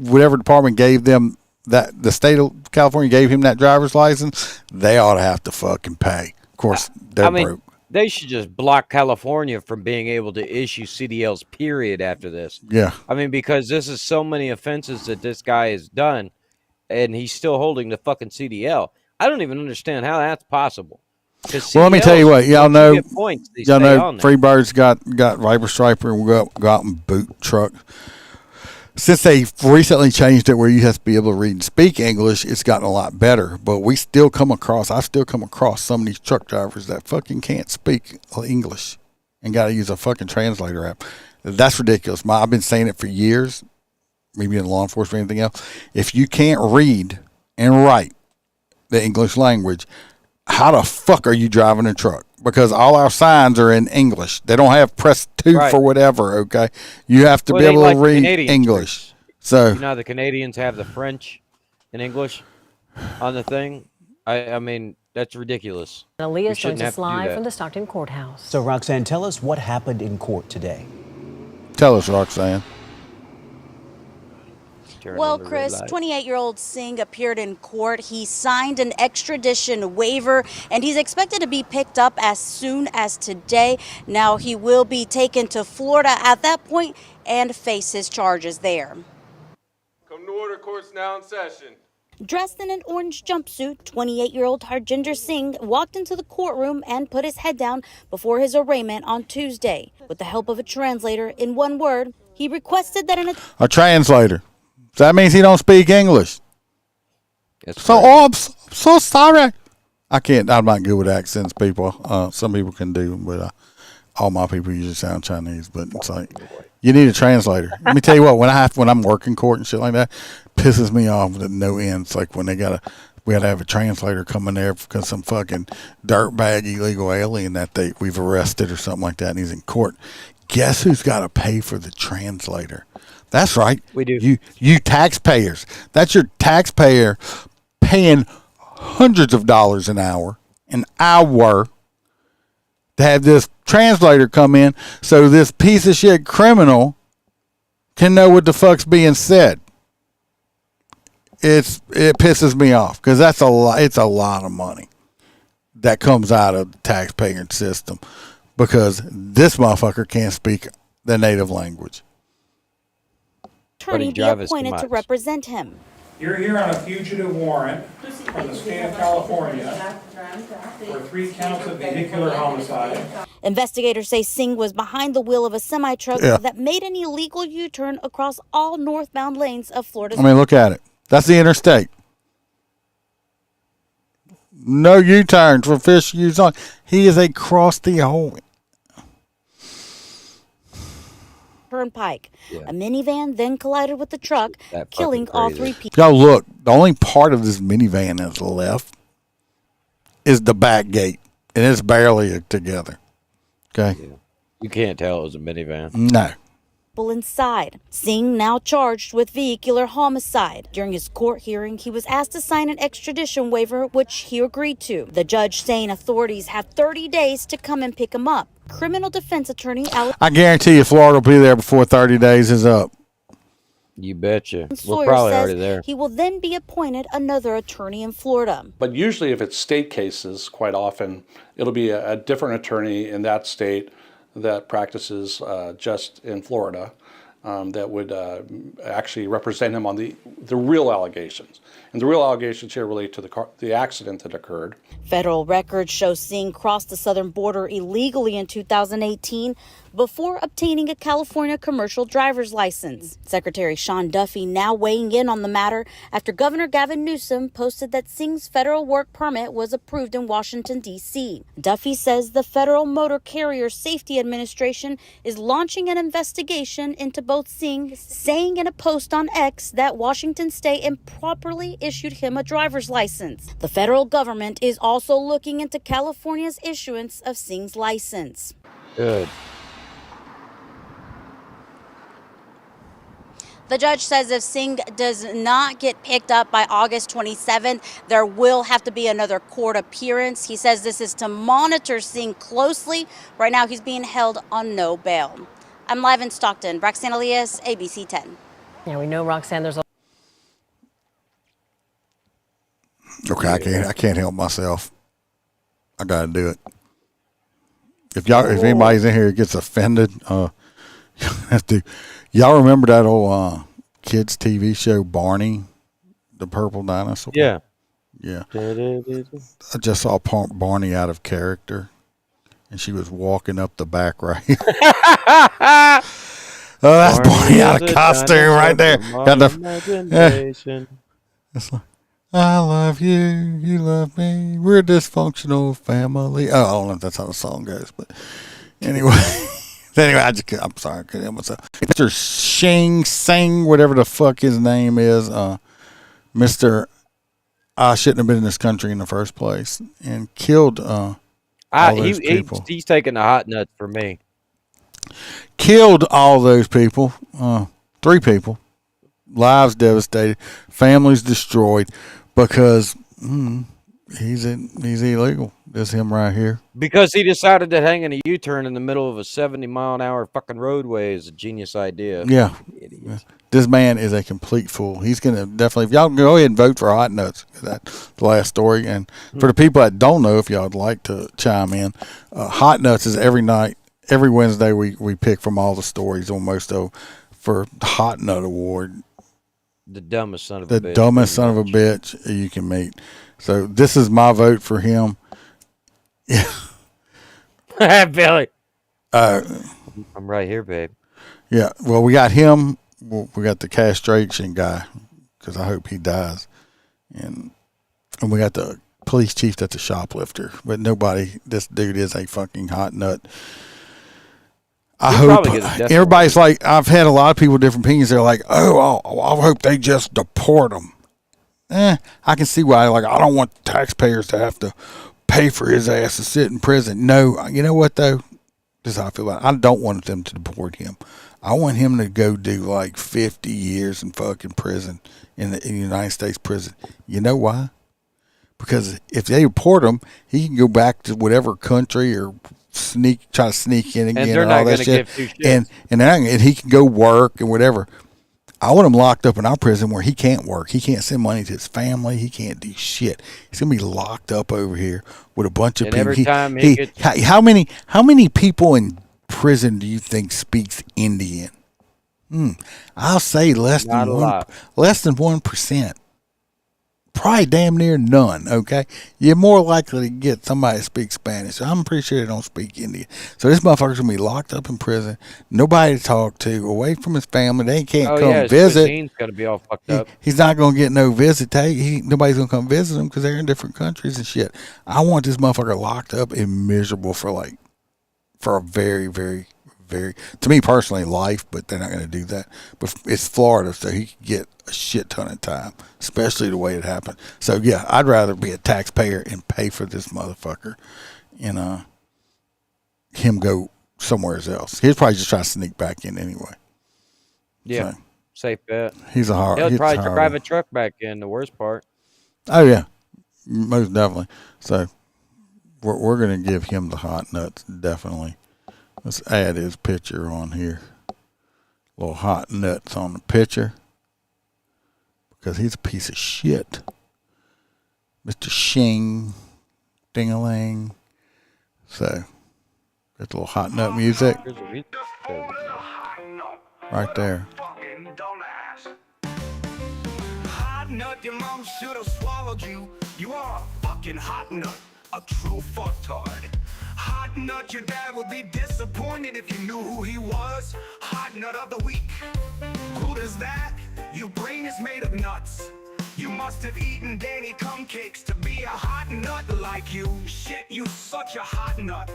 Whatever department gave them that, the state of California gave him that driver's license, they ought to have to fucking pay. Of course, they're broke. They should just block California from being able to issue CDLs, period, after this. Yeah. I mean, because this is so many offenses that this guy has done, and he's still holding the fucking CDL. I don't even understand how that's possible. Well, let me tell you what. Y'all know Freebird's got Viper Striper, and we'll go out and boot truck. since they've recently changed it where you have to be able to read and speak English, it's gotten a lot better. But I still come across some of these truck drivers that fucking can't speak English and got to use a fucking translator app. That's ridiculous. I've been saying it for years, maybe in law enforcement or anything else. If you can't read and write the English language, how the fuck are you driving a truck? Because all our signs are in English. They don't have press 2 for whatever, okay? You have to be able to read English. So, you know, the Canadians have the French and English on the thing. I mean, that's ridiculous. Aaliyah joins us live from the Stockton courthouse. So, Roxanne, tell us what happened in court today. Tell us, Roxanne. Well, Chris, 28-year-old Singh appeared in court. He signed an extradition waiver, and he's expected to be picked up as soon as today. Now, he will be taken to Florida at that point and face his charges there. Come to order, court's now in session. Dressed in an orange jumpsuit, 28-year-old Harjinder Singh walked into the courtroom and put his head down before his arraignment on Tuesday. With the help of a translator, in one word, he requested that a translator. So that means he don't speak English. I'm so sorry. I'm not good with accents, people. Some people can do, but all my people usually sound Chinese. But it's like, you need a translator. Let me tell you what, when I'm working court and shit like that, pisses me off at no end. It's like when we gotta have a translator come in there because some fucking dirtbag illegal alien that we've arrested or something like that, and he's in court. Guess who's got to pay for the translator? That's right. We do. You taxpayers. That's your taxpayer paying hundreds of dollars an hour to have this translator come in so this piece of shit criminal can know what the fuck's being said. It pisses me off because it's a lot of money that comes out of the taxpayer system because this motherfucker can't speak the native language. Attorney be appointed to represent him. You're here on a fugitive warrant from the state of California for 3 counts of vehicular homicide. Investigators say Singh was behind the wheel of a semi-truck that made an illegal U-turn across all northbound lanes of Florida. I mean, look at it. That's the interstate. No U-turns for fish use on. He is across the whole Turnpike. A minivan then collided with the truck, killing all 3 people. Yo, look, the only part of this minivan that's left is the back gate, and it's barely together. Okay? Yeah. You can't tell it was a minivan. No. Inside. Singh now charged with vehicular homicide. During his court hearing, he was asked to sign an extradition waiver, which he agreed to. The judge saying authorities have 30 days to come and pick him up. Criminal defense attorney Alex. I guarantee you Florida will be there before 30 days is up. You betcha. We're probably already there. He will then be appointed another attorney in Florida. But usually if it's state cases, quite often, it'll be a different attorney in that state that practices just in Florida that would actually represent him on the real allegations. And the real allegations here relate to the accident that occurred. Federal records show Singh crossed the southern border illegally in 2018 before obtaining a California commercial driver's license. Secretary Sean Duffy now weighing in on the matter after Governor Gavin Newsom posted that Singh's federal work permit was approved in Washington, D.C. Duffy says the Federal Motor Carrier Safety Administration is launching an investigation into both Singh, saying in a post on X that Washington State improperly issued him a driver's license. The federal government is also looking into California's issuance of Singh's license. Good. The judge says if Singh does not get picked up by August 27th, there will have to be another court appearance. He says this is to monitor Singh closely. Right now, he's being held on no bail. I'm live in Stockton. Roxanne Elias, ABC 10. Yeah, we know, Roxanne, there's a... Okay, I can't help myself. I got to do it. If anybody's in here who gets offended, have to. Y'all remember that old kids TV show Barney, the purple dinosaur? Yeah. Yeah. I just saw Barney out of character, and she was walking up the back right. Oh, that's Barney out of costume right there. Got the. It's like, I love you, you love me. We're a dysfunctional family. Oh, I don't know if that's how the song goes, but anyway. I'm sorry, I couldn't help myself. Mr. Singh, whatever the fuck his name is, Mr. I shouldn't have been in this country in the first place, and killed all those people. He's taking the hot nuts for me. Killed all those people. 3 people. Lives devastated. Families destroyed because he's illegal. This him right here. Because he decided that hanging a U-turn in the middle of a 70-mile-an-hour fucking roadway is a genius idea. Yeah. This man is a complete fool. He's going to definitely, if y'all can go ahead and vote for Hot Nuts, that's the last story. And for the people that don't know, if y'all would like to chime in, Hot Nuts is every night, every Wednesday we pick from all the stories almost for Hot Nut Award. The dumbest son of a bitch. The dumbest son of a bitch you can meet. So this is my vote for him. Yeah. Billy. I'm right here, babe. Yeah. Well, we got him. We got the castration guy, because I hope he dies. And we got the police chief that's a shoplifter. But this dude is a fucking hot nut. I hope everybody's like, I've had a lot of people with different opinions. They're like, I hope they just deport him. I can see why. Like, I don't want taxpayers to have to pay for his ass to sit in prison. No, you know what though? This is how I feel about it. I don't want them to deport him. I want him to go do like 50 years in fucking prison in the United States prison. You know why? Because if they deport him, he can go back to whatever country or try to sneak in again and all that shit. And he can go work and whatever. I want him locked up in our prison where he can't work. He can't send money to his family. He can't do shit. He's gonna be locked up over here with a bunch of people. Every time how many people in prison do you think speaks Indian? I'll say less than 1%. Probably damn near none, okay? You're more likely to get somebody that speaks Spanish. I'm pretty sure they don't speak Indian. So this motherfucker's going to be locked up in prison, nobody to talk to, away from his family. They can't come visit. He's going to be all fucked up. He's not going to get no visit. Nobody's going to come visit him because they're in different countries and shit. I want this motherfucker locked up and miserable for a very, very, very, to me personally, life, but they're not going to do that. But it's Florida, so he could get a shit ton of time, especially the way it happened. So yeah, I'd rather be a taxpayer and pay for this motherfucker and him go somewhere else. He'll probably just try to sneak back in anyway. Yeah, so, safe bet. He'll probably drive a truck back in, the worst part. Oh yeah, most definitely. So we're going to give him the hot nuts, definitely. Let's add his picture on here. Little hot nuts on the picture. Because he's a piece of shit. Mr. Singh. Ding-a-ling. So, got the little hot nut music. Right there. Hot nut, your mom should have swallowed you. You are a fucking hot nut. A true fucktard. Hot nut, your dad would be disappointed if you knew who he was. Hot nut of the week. Who does that? Your brain is made of nuts. You must have eaten Danny cum cakes to be a hot nut like you. Shit, you such a hot nut.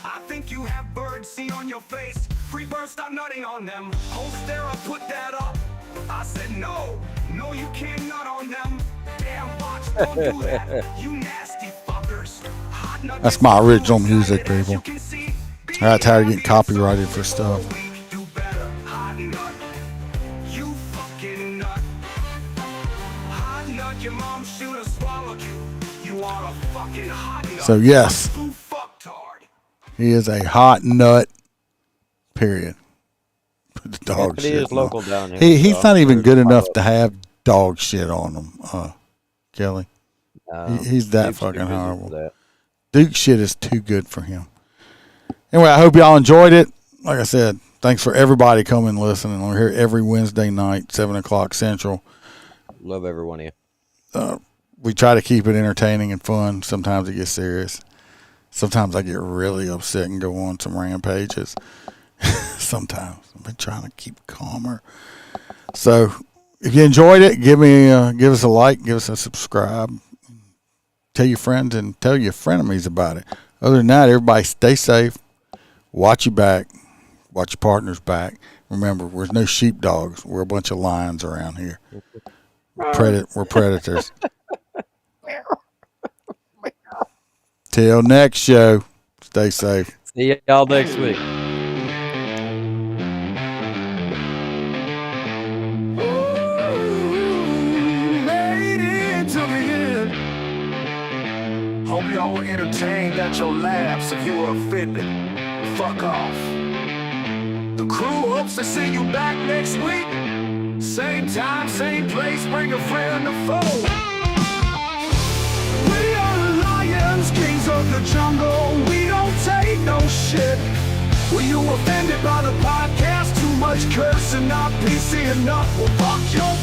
I think you have birdseed on your face. Free birds, stop nutting on them. Holstera, put that up. I said no. No, you can't nut on them. Damn bots, don't do that. You nasty fuckers. That's my original music, people. I got tired of getting copyrighted for stuff. So yes, he is a hot nut. Period. Put the dog shit. Is local down here. He's not even good enough to have dog shit on him, Kelly. He's that fucking horrible. Duke shit is too good for him. Anyway, I hope y'all enjoyed it. Like I said, thanks for everybody coming and listening. We're here every Wednesday night, 7 o'clock Central. Love every one of you. We try to keep it entertaining and fun. Sometimes it gets serious. Sometimes I get really upset and go on some rampages. sometimes. I've been trying to keep calmer. So if you enjoyed it, give us a like, give us a subscribe. Tell your friends and tell your frenemies about it. Other than that, everybody stay safe. Watch your back. Watch your partner's back. Remember, we're no sheepdogs. We're a bunch of lions around here. We're predators. Till next show, stay safe. See y'all next week. Hope y'all were entertained at your laughs. If you were offended, fuck off. The crew hopes to see you back next week. Same time, same place, bring a friend to fold. We are the lions, kings of the jungle. We don't take no shit. Were you offended by the podcast? Too much cursing, not PC enough? Well, fuck your